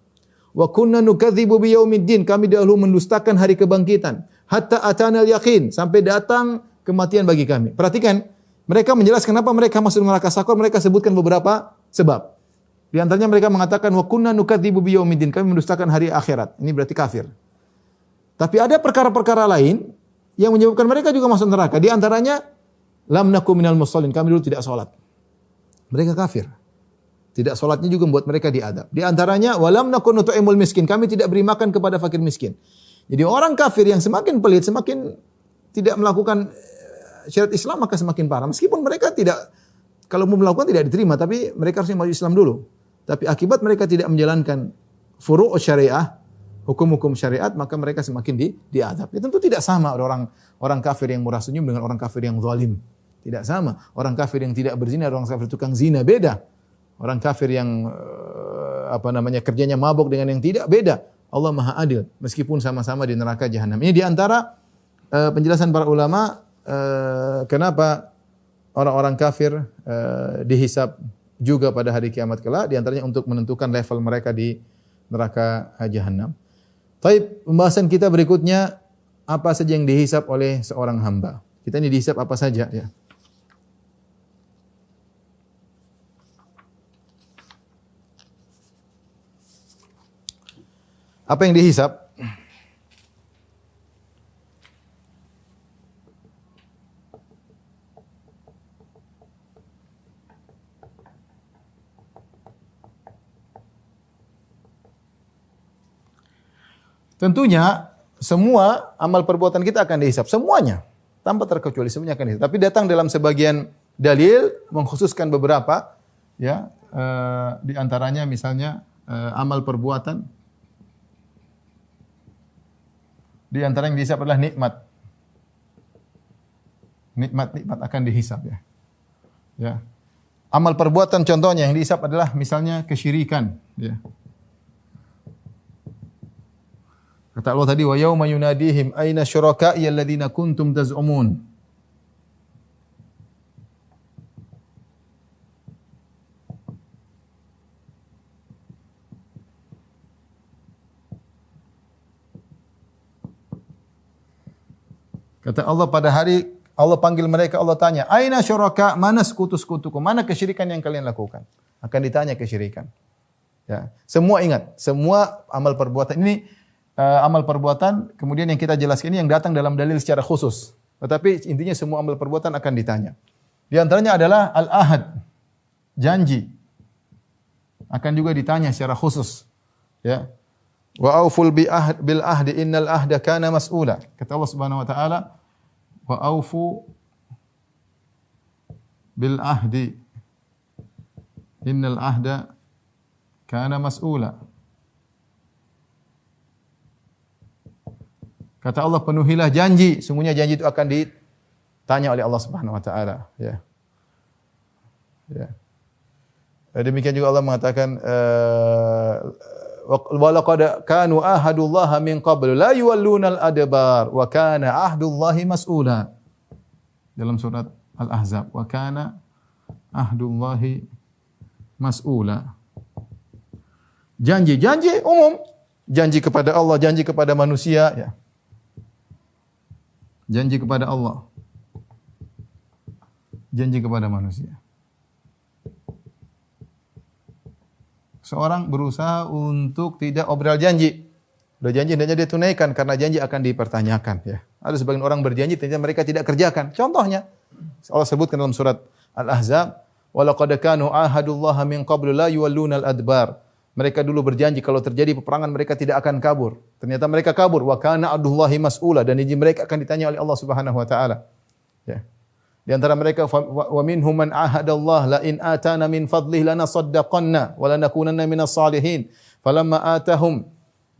Wa kunna nukadzibu biyaumiddin. Kami dahulu mendustakan hari kebangkitan. Hatta atanal yaqin. Sampai datang kematian bagi kami. Perhatikan, mereka menjelaskan kenapa mereka masuk neraka Saqar. Mereka sebutkan beberapa sebab. Di antaranya mereka mengatakan wa kunna nukadzibu biyaumiddin, kami mendustakan hari akhirat. Ini berarti kafir. Tapi ada perkara-perkara lain yang menyebabkan mereka juga masuk neraka. Di antaranya lam nakum minal musallin, kami dulu tidak salat. Mereka kafir. Tidak salatnya juga membuat mereka diadab. Di antaranya walam nakun nut'imul miskin, kami tidak beri makan kepada fakir miskin. Jadi orang kafir yang semakin pelit, semakin tidak melakukan syariat Islam maka semakin parah. Meskipun mereka tidak, kalau mau melakukan tidak diterima, tapi mereka harusnya masuk Islam dulu. Tapi akibat mereka tidak menjalankan furu' syariah, hukum-hukum syariat, maka mereka semakin diadab. Ya, tentu tidak sama orang kafir yang murah senyum dengan orang kafir yang zalim. Tidak sama. Orang kafir yang tidak berzina, orang kafir tukang zina beda. Orang kafir yang kerjanya mabuk dengan yang tidak beda. Allah Maha Adil meskipun sama-sama di neraka jahanam. Ini di antara penjelasan para ulama kenapa orang-orang kafir dihisab juga pada hari kiamat kelak, di antaranya untuk menentukan level mereka di neraka jahanam. Baik, pembahasan kita berikutnya, apa saja yang dihisab oleh seorang hamba. Kita ini dihisab apa saja ya. Apa yang dihisab? Tentunya semua amal perbuatan kita akan dihisab, semuanya tanpa terkecuali, semuanya akan dihisab. Tapi datang dalam sebagian dalil mengkhususkan beberapa, ya di antaranya misalnya amal perbuatan, di antara yang dihisab adalah nikmat, nikmat akan dihisab ya. Ya, amal perbuatan contohnya yang dihisab adalah misalnya kesyirikan, ya. Kata Allah tadi, wa yauma yunadihim aina syuraka'i alladziina kuntum taz'umun. Kata Allah pada hari Allah panggil mereka, Allah tanya, aina syuraka, mana sekutu-sekutuku, mana kesyirikan yang kalian lakukan? Akan ditanya kesyirikan. Ya, semua ingat, semua amal perbuatan ini amal perbuatan, kemudian yang kita jelaskan ini yang datang dalam dalil secara khusus. Tetapi intinya semua amal perbuatan akan ditanya. Di antaranya adalah al-ahad, janji. Akan juga ditanya secara khusus. Ya. Wa auful bil ahdi innal ahda kana mas'ula. Kata Allah Subhanahu wa taala, wa aufu bil ahdi. Innal ahda kana mas'ula. Kata Allah, penuhilah janji. Sungguhnya janji itu akan ditanya oleh Allah Subhanahu wa taala, ya. Ya. Demikian juga Allah mengatakan wa laqad kanu ahadullaha min qablu la yuwallunal adbar wa kana ahdullahi mas'ula. Dalam surat Al-Ahzab, wa kana ahdullahi mas'ula. Janji umum, janji kepada Allah, janji kepada manusia, ya. Janji kepada Allah, janji kepada manusia. Seorang berusaha untuk tidak obral janji. Udah janji hendaknya dia tunaikan karena janji akan dipertanyakan, ya. Ada sebagian orang berjanji ternyata mereka tidak kerjakan. Contohnya Allah sebutkan dalam surat Al-Ahzab, wa laqad kanu ahadullaha min qablu la yuwallunal adbar. Mereka dulu berjanji kalau terjadi peperangan mereka tidak akan kabur. Ternyata mereka kabur. Wa kana ahdullahi mas'ula, dan janji mereka akan ditanya oleh Allah Subhanahu wa taala. Ya. Di antara mereka wa minhum man ahadallah la in atana min fadlihi lanasaddaqanna wa lanakunanna minas salihin. Falamma atahum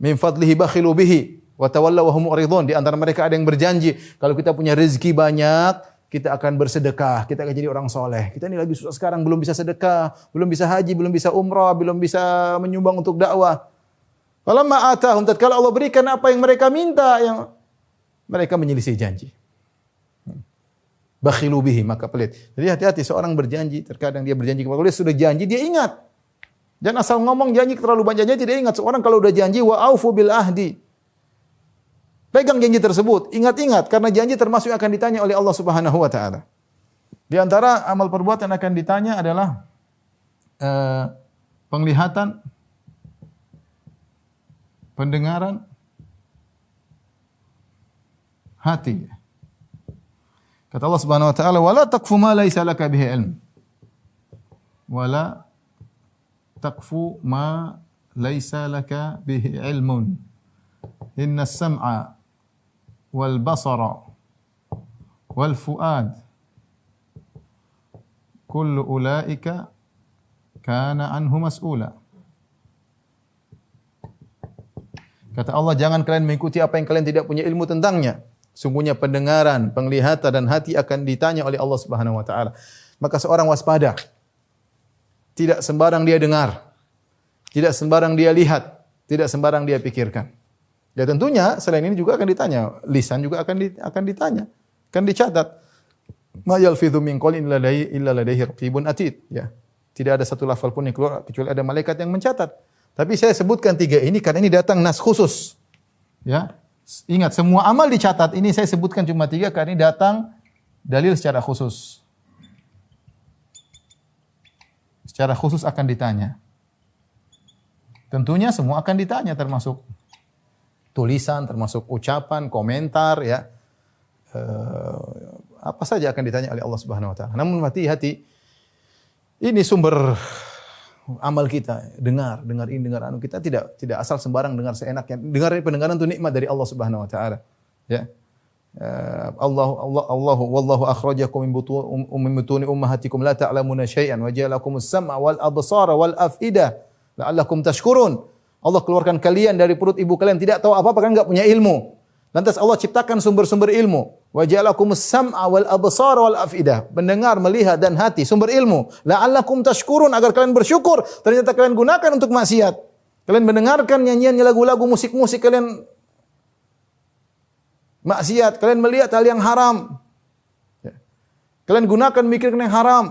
min fadlihi bakhilu bihi wa tawallaw wa hum mu'ridun. Di antara mereka ada yang berjanji, kalau kita punya rezeki banyak, kita akan bersedekah, kita akan jadi orang soleh. Kita ini lagi susah sekarang, belum bisa sedekah, belum bisa haji, belum bisa umrah, belum bisa menyumbang untuk dakwah. Falamma atahum, tatkala Allah berikan apa yang mereka minta, yang mereka menyelisih janji. Bakhilu bihi, maka pelit. Jadi hati-hati seorang berjanji, terkadang dia berjanji kepada Allah, sudah janji dia ingat. Jangan asal ngomong janji terlalu banyak janji tidak ingat. Seorang kalau udah janji wa aufu bil ahdi. Pegang janji tersebut, ingat-ingat karena janji termasuk akan ditanya oleh Allah Subhanahu wa taala. Di antara amal perbuatan yang akan ditanya adalah penglihatan, pendengaran, hati. Kata Allah Subhanahu wa taala, "Wala taqfu ma laysa laka bihi ilm." Wala taqfu ma laysa laka bihi ilmun. Inna as-sam'a wal basara wal fuad kullu ulaika kana anhu mas'ula. Kata Allah, jangan kalian mengikuti apa yang kalian tidak punya ilmu tentangnya. Sungguhnya pendengaran, penglihatan dan hati akan ditanya oleh Allah Subhanahu wa taala. Maka seorang waspada. Tidak sembarang dia dengar, tidak sembarang dia lihat, tidak sembarang dia pikirkan. Ya tentunya selain ini juga akan ditanya, lisan juga akan ditanya, akan dicatat. Ma yalfidhu min qawlin illa ladaihi raqibun atid, ya. Tidak ada satu lafal pun yang keluar kecuali ada malaikat yang mencatat. Tapi saya sebutkan tiga ini karena ini datang nas khusus. Ya. Ingat semua amal dicatat. Ini saya sebutkan cuma tiga karena ini datang dalil secara khusus. Secara khusus akan ditanya. Tentunya semua akan ditanya termasuk tulisan, termasuk ucapan, komentar, ya. Apa saja akan ditanya oleh Allah Subhanahu wa taala. Namun hati-hati, ini sumber amal kita. Dengar ini, dengar anu, kita tidak asal sembarang dengar seenaknya. Dengar pendengaran itu nikmat dari Allah Subhanahu wa taala. Ya. Wallahu akhrajakum min butuni ummahatikum la ta'lamuna syai'an wa ja'alakumus sam'a wal absara wal af'idah la'allakum tashkurun. Allah keluarkan kalian dari perut ibu kalian tidak tahu apa-apa, kan enggak punya ilmu. Lantas Allah ciptakan sumber-sumber ilmu. Wa ja'alakumus sam'a wal absara wal afidah. Mendengar, melihat dan hati, sumber ilmu. La'allakum tashkurun, agar kalian bersyukur. Ternyata kalian gunakan untuk maksiat. Kalian mendengarkan nyanyian, lagu-lagu, musik-musik, kalian maksiat, kalian melihat hal yang haram. Kalian gunakan mikirkan yang haram.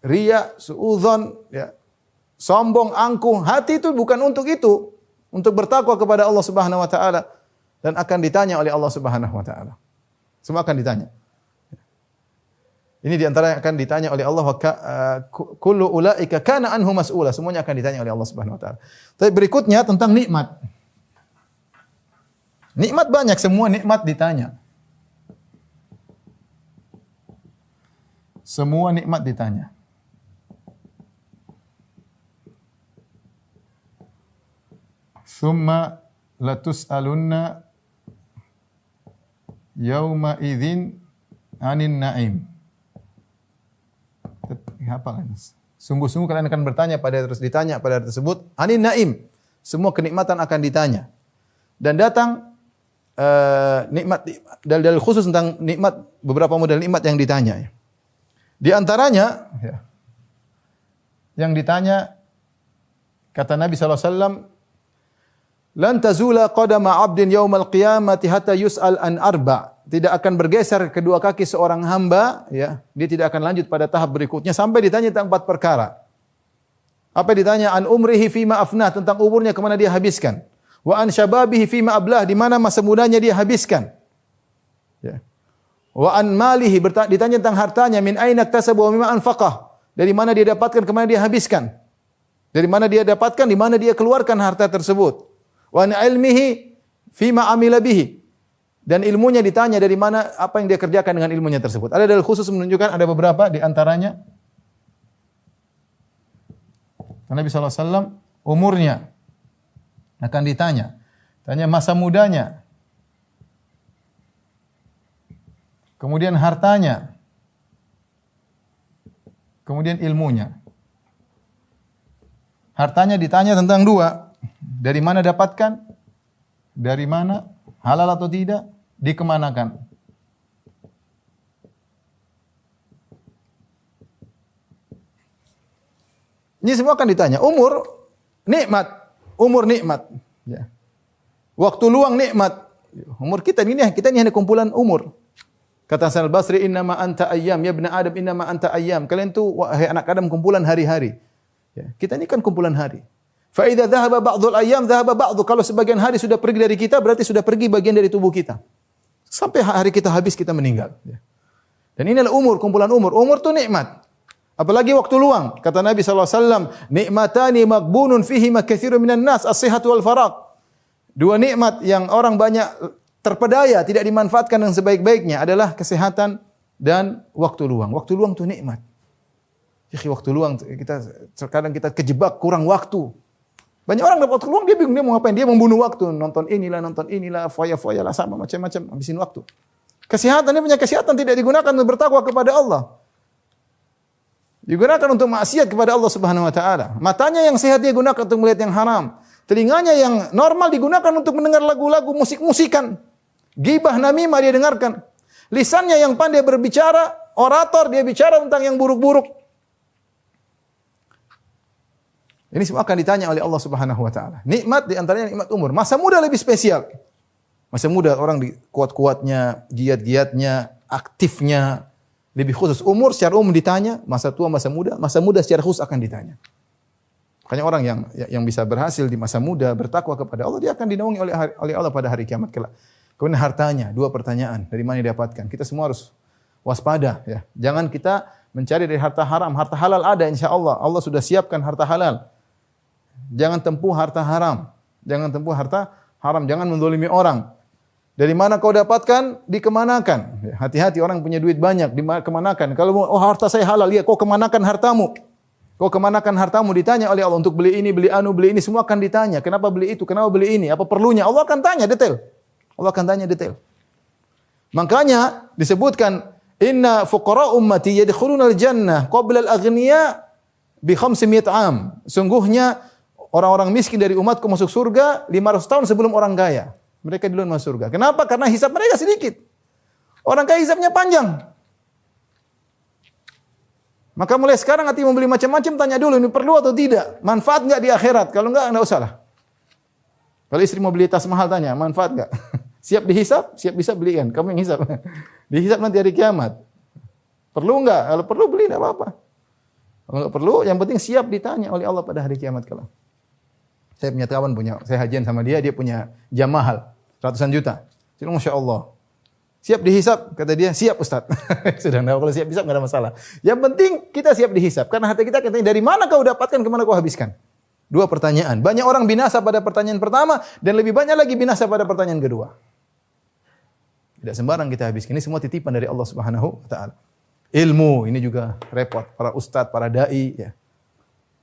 Riya, suudzon, ya. Sombong, angkuh, hati itu bukan untuk itu, untuk bertakwa kepada Allah Subhanahu wa taala dan akan ditanya oleh Allah Subhanahu wa taala. Semua akan ditanya. Ini di antara yang akan ditanya oleh Allah, kullu ulaika kana anhu mas'ula. Semuanya akan ditanya oleh Allah Subhanahu wa taala. Tapi berikutnya tentang nikmat. Nikmat banyak, semua nikmat ditanya. Semua nikmat ditanya. Thumma latus'alunna yawma idzin 'anin na'im. Apa kan? Sungguh-sungguh kalian akan bertanya ditanya pada hari tersebut, anin naim. Semua kenikmatan akan ditanya. Dan datang nikmat dalil khusus tentang nikmat, beberapa model nikmat yang ditanya. Di antaranya yang ditanya, kata Nabi sallallahu alaihi wasallam, lan tazula qadama 'abdin yaumal qiyamati hatta yus'al an arba'. Tidak akan bergeser kedua kaki seorang hamba, ya. Dia tidak akan lanjut pada tahap berikutnya sampai ditanya tentang 4 perkara. Apa ditanya? An umrihi fima afnah, tentang umurnya kemana dia habiskan. Wa an syababihi fima ablah, di mana masa mudanya dia habiskan. Ya. Wa an malihi, ditanya tentang hartanya, min aina iktasaba wa mimma anfaqah. Dari mana dia dapatkan, kemana dia habiskan. Dari mana dia dapatkan, di mana dia keluarkan harta tersebut. Wa an ilmihi fima amila bihi. Dan ilmunya ditanya dari mana, apa yang dia kerjakan dengan ilmunya tersebut. Ada dalil khusus menunjukkan, ada beberapa di antaranya. Nabi sallallahu alaihi wasallam umurnya akan ditanya. Tanya masa mudanya. Kemudian hartanya. Kemudian ilmunya. Hartanya ditanya tentang 2. Dari mana dapatkan? Dari mana? Halal atau tidak? Dikemanakan? Ini semua akan ditanya. Umur, nikmat. Umur nikmat. Ya. Waktu luang nikmat. Umur kita ini hanya kumpulan umur. Kata Hasan al-Basri, innama anta ayyam, ya ibna Adam, innama anta ayyam. Kalian tu wahai anak Adam kumpulan hari-hari. Ya. Kita ini kan kumpulan hari. Fa idza dhahaba ba'dul ayyam dhahaba ba'du. Kalau sebagian hari sudah pergi dari kita, berarti sudah pergi bagian dari tubuh kita. Sampai hari kita habis, kita meninggal. Ya. Dan inilah umur, kumpulan umur. Umur tu nikmat. Apalagi waktu luang. Kata Nabi SAW, nikmatani maghbunun fihima katsirun minan nas, as-sihhatu wal faragh. 2 nikmat yang orang banyak terpedaya, tidak dimanfaatkan dengan sebaik-baiknya adalah kesehatan dan waktu luang. Waktu luang itu nikmat. Waktu luang terkadang kita kejebak kurang waktu. Banyak orang dapat waktu luang dia bingung dia mau ngapain, dia membunuh waktu, nonton inilah, foya-foya lah sama macam-macam habisin waktu. Kesehatan, dia punya kesehatan tidak digunakan untuk bertakwa kepada Allah. Digunakan untuk maksiat kepada Allah Subhanahu wa taala. Matanya yang sehat dia gunakan untuk melihat yang haram. Telinganya yang normal digunakan untuk mendengar lagu-lagu musik-musikan. Ghibah namimah dia dengarkan. Lisannya yang pandai berbicara, orator dia bicara tentang yang buruk-buruk. Ini semua akan ditanya oleh Allah Subhanahu wa taala. Nikmat di antaranya nikmat umur. Masa muda lebih spesial. Masa muda orang di kuat-kuatnya, giat-giatnya, aktifnya, lebih khusus. Umur secara umum ditanya, masa tua, masa muda secara khusus akan ditanya. Makanya orang yang bisa berhasil di masa muda, bertakwa kepada Allah, dia akan dinaungi oleh Allah pada hari kiamat kelak. Kemudian hartanya, 2 pertanyaan, dari mana didapatkan? Kita semua harus waspada, ya. Jangan kita mencari dari harta haram. Harta halal ada insyaallah. Allah sudah siapkan harta halal. Jangan tempuh harta haram. Jangan tempuh harta haram, jangan menzalimi orang. Dari mana kau dapatkan? Dikemanakan. Ya, hati-hati orang punya duit banyak, dikemanakan. Kalau harta saya halal, ya kau kemanakan hartamu? Kau kemanakan hartamu? Ditanya oleh Allah untuk beli ini, beli anu, beli ini, semua akan ditanya. Kenapa beli itu? Kenapa beli ini? Apa perlunya? Allah akan tanya detail. Allah akan tanya detail. Makanya disebutkan inna fuqara ummati yadkhuluna al-jannah qabla al-aghniya bi 500 am. Sungguhnya orang-orang miskin dari umatku masuk surga 500 tahun sebelum orang kaya. Mereka duluan masuk surga. Kenapa? Karena hisab mereka sedikit. Orang kaya hisabnya panjang. Maka mulai sekarang hati membeli macam-macam, tanya dulu ini perlu atau tidak. Manfaat enggak di akhirat? Kalau enggak usah lah. Kalau istri mau beli tas mahal tanya, manfaat enggak? Siap dihisab? Siap bisa belikan. Kamu yang hisab. Dihisab nanti hari kiamat. Perlu enggak? Kalau perlu beli enggak apa-apa. Kalau enggak perlu, yang penting siap ditanya oleh Allah pada hari kiamat kelak. Saya punya kawan saya hajian sama dia punya jam mahal, ratusan juta. Jadi Masya Allah. Siap dihisab? Kata dia, siap Ustaz. Sudah, kalau siap dihisab enggak ada masalah. Yang penting kita siap dihisab. Karena hati kita katanya, dari mana kau dapatkan, kemana kau habiskan? 2 pertanyaan. Banyak orang binasa pada pertanyaan pertama, dan lebih banyak lagi binasa pada pertanyaan kedua. Tidak sembarang kita habiskan. Ini semua titipan dari Allah Subhanahu wa taala. Ilmu, ini juga repot. Para ustadz, para dai, ya.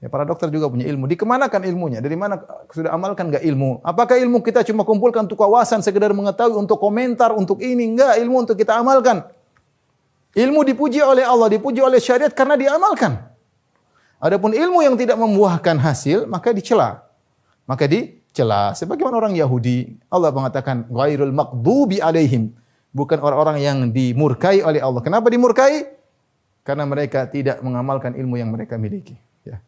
Ya, para dokter juga punya ilmu. Dikemanakan ilmunya? Dari mana sudah amalkan enggak ilmu? Apakah ilmu kita cuma kumpulkan untuk wawasan, sekedar mengetahui, untuk komentar, untuk ini? Enggak, ilmu untuk kita amalkan. Ilmu dipuji oleh Allah, dipuji oleh syariat karena diamalkan. Adapun ilmu yang tidak membuahkan hasil, maka dicela. Maka dicela. Sebagaimana orang Yahudi, Allah mengatakan ghairul maghdubi alaihim, bukan orang-orang yang dimurkai oleh Allah. Kenapa dimurkai? Karena mereka tidak mengamalkan ilmu yang mereka miliki. Ya.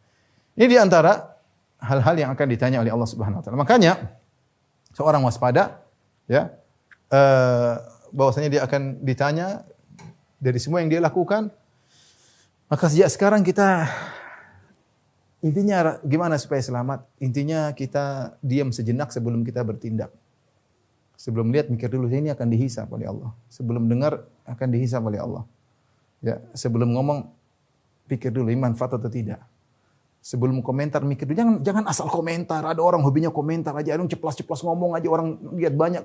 Ini di antara hal-hal yang akan ditanya oleh Allah Subhanahu wa taala. Makanya seorang waspada, ya, bahwasanya dia akan ditanya dari semua yang dia lakukan. Maka sejak sekarang kita intinya gimana supaya selamat? Intinya kita diam sejenak sebelum kita bertindak. Sebelum lihat, mikir dulu, ini akan dihisab oleh Allah. Sebelum dengar, akan dihisab oleh Allah. Ya, sebelum ngomong, pikir dulu ini manfaat atau tidak. Sebelum komentar, mikir dulu. Jangan asal komentar. Ada orang hobinya komentar aja, orang ceplas-ceplas ngomong aja, orang lihat banyak,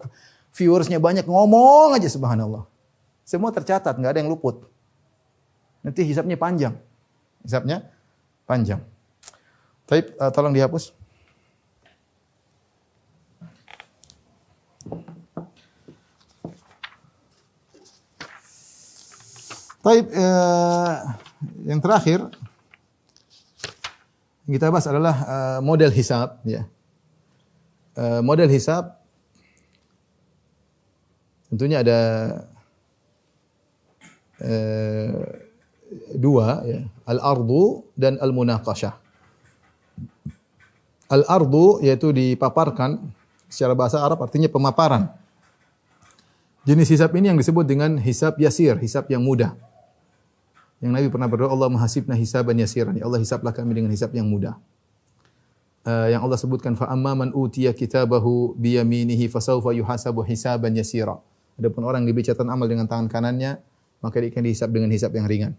viewersnya banyak, ngomong aja, subhanallah. Semua tercatat, nggak ada yang luput. Nanti hisabnya panjang. Hisabnya panjang. Tapi tolong dihapus. Baik, yang terakhir yang kita bahas adalah model hisab. Ya. Model hisab tentunya ada dua, ya. Al-ardu dan al-munaqashah. Al-ardu yaitu dipaparkan, secara bahasa Arab artinya pemaparan. Jenis hisab ini yang disebut dengan hisab yasir, hisab yang mudah. Yang Nabi pernah berdoa, Allah mahasibna hisaban yasiran. Ya Allah, hisablah kami dengan hisab yang mudah. Yang Allah sebutkan, fa amma man utiya kitabahu biyaminihi fasawfa yuhasabu hisaban yasira. Adapun orang diberi catatan amal dengan tangan kanannya, maka dia akan dihisab dengan hisab yang ringan.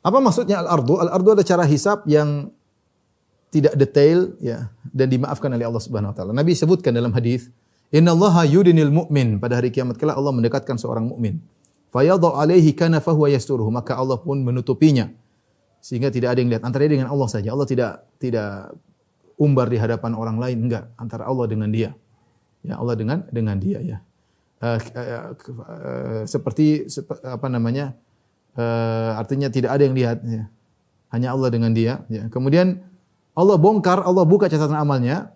Apa maksudnya al-ardu? Al-ardu adalah cara hisab yang tidak detail, ya, dan dimaafkan oleh Allah Subhanahu wa taala. Nabi sebutkan dalam hadis, innallaha yudinil mu'min, pada hari kiamat kelak Allah mendekatkan seorang mukmin. Fayadhu alaihi kanafahu wa yasturuhu, maka Allah pun menutupinya sehingga tidak ada yang lihat, antara dia dengan Allah saja. Allah tidak umbar di hadapan orang lain, enggak, antara Allah dengan dia. Ya, Allah dengan dia, ya. Seperti apa namanya? Artinya tidak ada yang lihat, ya. Hanya Allah dengan dia, ya. Kemudian Allah bongkar, Allah buka catatan amalnya,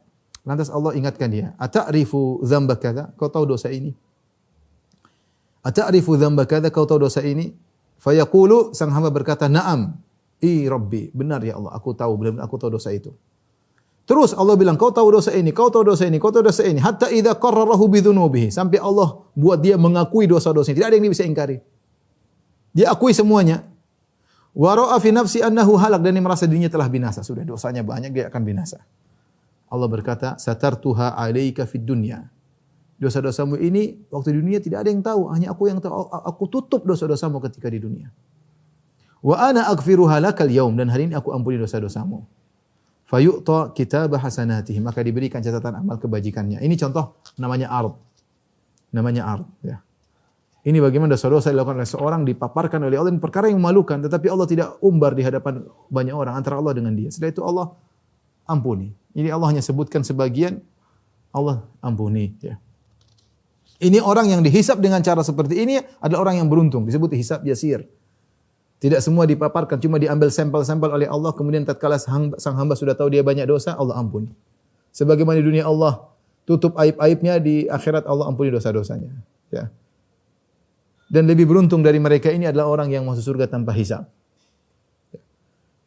lantas Allah ingatkan dia, ata'rifu dzamba kadza, kau tahu dosa ini? Ata'rifu dzamba kadza, kau tahu dosa ini? Fayaqulu, sang hamba berkata, na'am, Rabbi, benar ya Allah, aku tahu, benar-benar aku tahu dosa itu. Terus Allah bilang, kau tahu dosa ini, kau tahu dosa ini, kau tahu dosa ini, hatta idza qarrarahu bidzunubihi, sampai Allah buat dia mengakui dosa-dosa ini. Tidak ada yang dia bisa ingkari. Dia akui semuanya. Wa ra'a fi nafsi annahu halak, dan dia merasa dirinya telah binasa. Sudah dosanya banyak, dia akan binasa. Allah berkata, satartuha 'alaika fid dunya. Dosa-dosamu ini waktu di dunia tidak ada yang tahu, hanya aku yang tahu. Aku tutup dosa-dosamu ketika di dunia. Wa ana aghfiruha lakal yaum, dan hari ini aku ampuni dosa-dosamu. Fayu'ta kitab hasanatihi, maka diberikan catatan amal kebajikannya. Ini contoh namanya ard. Namanya ard, ya. Ini bagaimana dosa-dosa dilakukan oleh seorang dipaparkan oleh Allah, perkara yang memalukan, tetapi Allah tidak umbar di hadapan banyak orang, antara Allah dengan dia. Setelah itu Allah ampuni. Ini Allah hanya sebutkan sebagian, Allah ampuni, ya. Ini orang yang dihisab dengan cara seperti ini adalah orang yang beruntung, disebut hisab yasir. Tidak semua dipaparkan, cuma diambil sampel-sampel oleh Allah, kemudian tatkala sang hamba sudah tahu dia banyak dosa, Allah ampuni. Sebagaimana di dunia Allah tutup aib-aibnya, di akhirat Allah ampuni dosa-dosanya, ya. Dan lebih beruntung dari mereka ini adalah orang yang masuk surga tanpa hisab.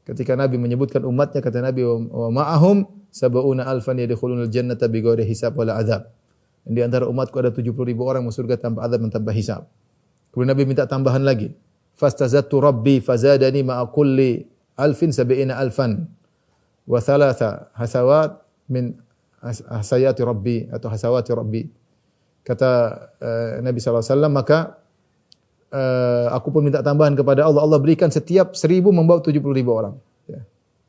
Ketika Nabi menyebutkan umatnya, kata Nabi, wa ma'ahum sab'una alfan yadkhulunal jannata bighairi hisab wala adzab. Dan di antara umatku ada 70.000 orang masuk surga tanpa azab dan tanpa hisab. Kemudian Nabi minta tambahan lagi. Fastazattu rabbi fazadani ma'a kulli alfin sab'ina alfan wa thalatha hasawat min hasayati rabbi atau hasawati rabbi. Kata Nabi SAW, maka aku pun minta tambahan kepada Allah. Allah berikan setiap 1.000 membawa 70.000 orang. Ya.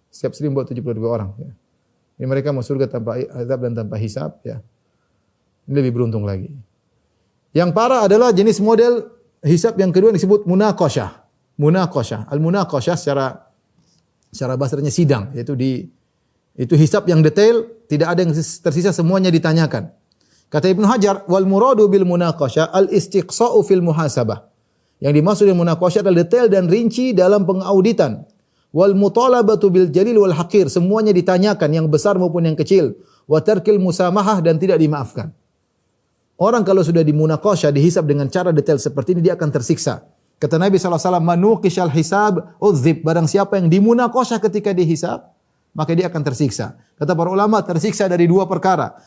Setiap 1.000 membawa 70.000 orang. Ya. Ini mereka masuk surga tanpa azab dan tanpa hisab. Ya. Ini lebih beruntung lagi. Yang parah adalah jenis model hisab yang kedua yang disebut munaqashah. Munaqashah. Al-munaqashah secara bahasanya sidang. Itu hisab yang detail. Tidak ada yang tersisa, semuanya ditanyakan. Kata Ibnu Hajar, wal muradu bil munaqashah al-istiqsa'u fil muhasabah. Yang dimaksud dengan munaqashah adalah detail dan rinci dalam pengauditan. wal mutalabatu bil jalil wal haqir, semuanya ditanyakan yang besar maupun yang kecil, wa tarkil musamahah dan tidak dimaafkan. Orang kalau sudah dimunaqasyah, dihisab dengan cara detail seperti ini dia akan tersiksa. Kata Nabi SAW, manuqishal hisab udzib, barang siapa yang dimunaqasyah ketika dihisab, maka dia akan tersiksa. Kata para ulama, tersiksa dari dua perkara.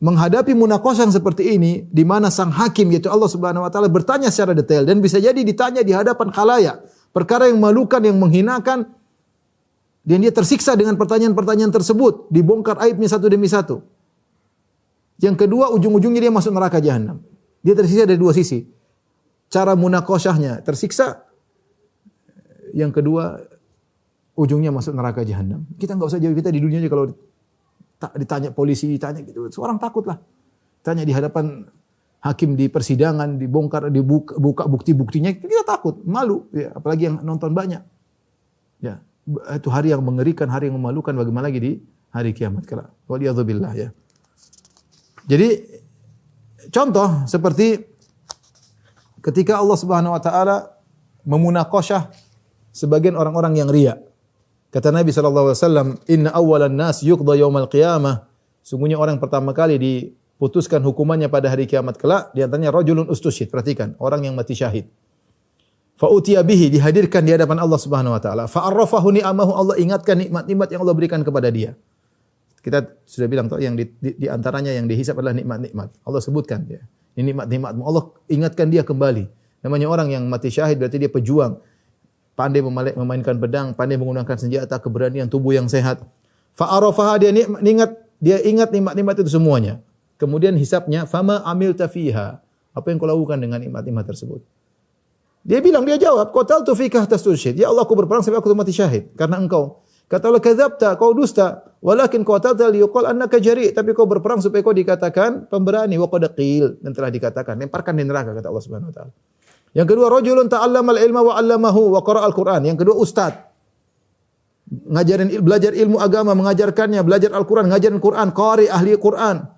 Menghadapi munaqasyah seperti ini, di mana sang hakim yaitu Allah Subhanahu wa taala bertanya secara detail dan bisa jadi ditanya di hadapan khalayak, perkara yang memalukan, yang menghinakan, dan dia tersiksa dengan pertanyaan-pertanyaan tersebut, dibongkar aibnya satu demi satu. Yang kedua, ujung-ujungnya dia masuk neraka jahanam. Dia tersiksa dari dua sisi. Cara munaqasyahnya tersiksa. Yang kedua, ujungnya masuk neraka jahanam. Kita enggak usah jauh, kita di dunia aja kalau ditanya polisi, ditanya gitu, seorang takut lah. Tanya di hadapan hakim di persidangan, dibongkar, dibuka bukti-buktinya, kita takut, malu, ya, apalagi yang nonton banyak. Ya, itu hari yang mengerikan, hari yang memalukan, bagaimana lagi di hari kiamat kelak. Waliyadzubillah ya. Jadi contoh seperti ketika Allah Subhanahu wa taala memunaqasyah sebagian orang-orang yang riya. Kata Nabi SAW, inna awwalan nas yuqda yaumal qiyamah. Sungguhnya orang pertama kali diputuskan hukumannya pada hari kiamat kelak, di antaranya rajulun ustusyhid. Perhatikan, orang yang mati syahid. Fa utiya bihi, dihadirkan di hadapan Allah Subhanahu wa taala. Fa arrafahu ni'amahu, Allah ingatkan nikmat-nikmat yang Allah berikan kepada dia. Kita sudah bilang toh yang di antaranya yang dihisab adalah nikmat-nikmat. Allah sebutkan ya. Ini nikmat-nikmatmu. Allah ingatkan dia kembali. Namanya orang yang mati syahid berarti dia pejuang. Pandai memainkan pedang, pandai menggunakan senjata, keberanian, tubuh yang sehat. Fa'arafaha, dia ingat nikmat-nikmat itu semuanya. Kemudian hisabnya, fama amilta fiha. Apa yang kau lakukan dengan nikmat-nikmat tersebut? Dia bilang, dia jawab, qataltu fika hatta tusyhid. Ya Allah, aku berperang sampai aku mati syahid karena engkau. Kata Allah, kadzabta, kau dusta. Walakin qatalta liyuqal annaka jari'. Tapi kau berperang supaya kau dikatakan pemberani, wa qad qil, dan telah dikatakan, lemparkan di neraka, kata Allah Subhanahu wa taala. Yang kedua, rajulun ta'allamal ilma wa 'allamahu wa qara'al Qur'an. Yang kedua, ustaz. Belajar ilmu agama, mengajarkannya, belajar Al-Qur'an, ngajarin Qur'an, qari ahli Qur'an.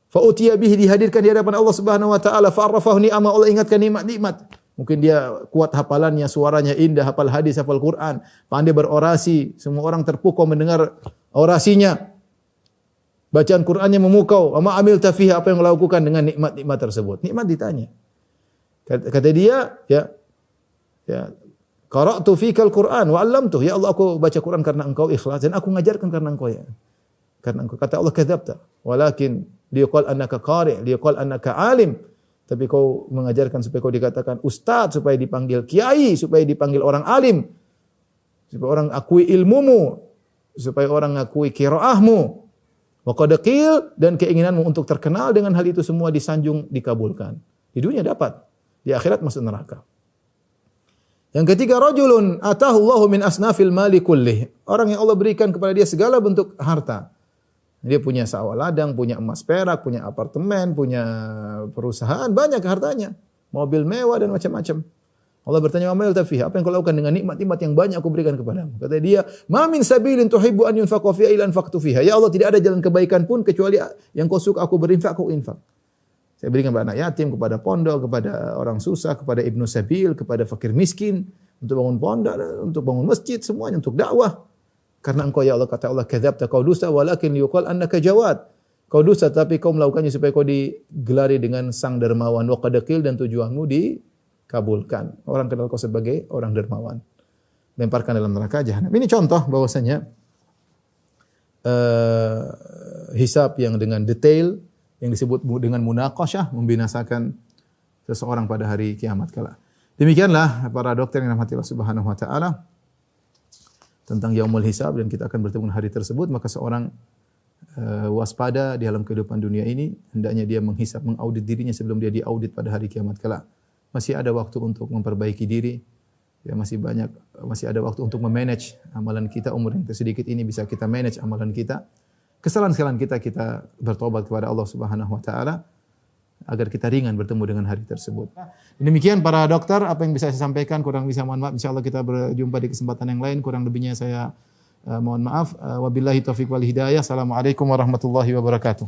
Fa utiya bihi, dihadirkan di hadapan Allah Subhanahu wa taala, fa arrafahu ni'ama, Allah ingatkan nikmat-nikmat. Mungkin dia kuat hafalannya, suaranya indah, hafal hadis, hafal Qur'an, pandai berorasi, semua orang terpukau mendengar orasinya. Bacaan Qur'annya memukau. Ama amilta fiha, apa yang lakukan dengan nikmat-nikmat tersebut? Nikmat ditanya. Kata dia, ya, qara'tu fikal Qur'an wa 'allamtuh. Ya Allah, aku baca Qur'an karena engkau ikhlas dan aku mengajarkan karena engkau ya. Karena engkau. Kata Allah, kadzabta. Walakin liqal annaka qari', liqal annaka 'alim. Tapi kau mengajarkan supaya kau dikatakan ustaz, supaya dipanggil kiai, supaya dipanggil orang alim. Supaya orang akui ilmumu, supaya orang akui qiraahmu. Wa qad qil, dan keinginanmu untuk terkenal dengan hal itu semua disanjung, dikabulkan. Di dunia dapat. Di akhirat masuk neraka. Yang ketiga, rajulun atahu Allahu min asnafil mali kullih. Orang yang Allah berikan kepada dia segala bentuk harta. Dia punya sawah ladang, punya emas perak, punya apartemen, punya perusahaan, banyak hartanya. Mobil mewah dan macam-macam. Allah bertanya, "Wa ma fiha?" Apa yang kau lakukan dengan nikmat-nikmat yang banyak aku berikan kepadamu? Kata dia, "Ma min sabilin tuhibbu an yunfaqa fiha illa anfaqtu fiha." Ya Allah, tidak ada jalan kebaikan pun kecuali yang kau suka aku berinfak, aku infak. Saya berikan kepada anak yatim, kepada pondok, kepada orang susah, kepada ibnu sabil, kepada fakir miskin, untuk bangun pondok, untuk bangun masjid, semuanya untuk dakwah. Karena engkau ya Allah, kata Allah, kadzabta, kau dusta, walakin yuqal annaka jawad. Kau dusta tapi kau melakukannya supaya kau digelari dengan sang dermawan, wa qad qil, dan tujuanmu dikabulkan. Orang kenal kau sebagai orang dermawan. Lemparkan dalam neraka jahanam. Ini contoh bahwasanya hisab yang dengan detail, yang disebut dengan munaqasyah, membinasakan seseorang pada hari kiamat kala. Demikianlah para dokter yang dirahmati Allah Subhanahu wa taala tentang yaumul hisab, dan kita akan bertemu hari tersebut. Maka seorang waspada di dalam kehidupan dunia ini, hendaknya dia menghisab, mengaudit dirinya sebelum dia diaudit pada hari kiamat kala. Masih ada waktu untuk memperbaiki diri. Ya, masih ada waktu untuk memanage amalan kita. Umur yang sedikit ini bisa kita manage amalan kita. Kesalahan-kesalahan kita bertobat kepada Allah Subhanahu wa taala agar kita ringan bertemu dengan hari tersebut. Demikian para dokter, apa yang bisa saya sampaikan, kurang bisa mohon maaf. Insyaallah kita berjumpa di kesempatan yang lain. Kurang lebihnya saya mohon maaf. Wabillahi taufiq wal hidayah. Assalamualaikum warahmatullahi wabarakatuh.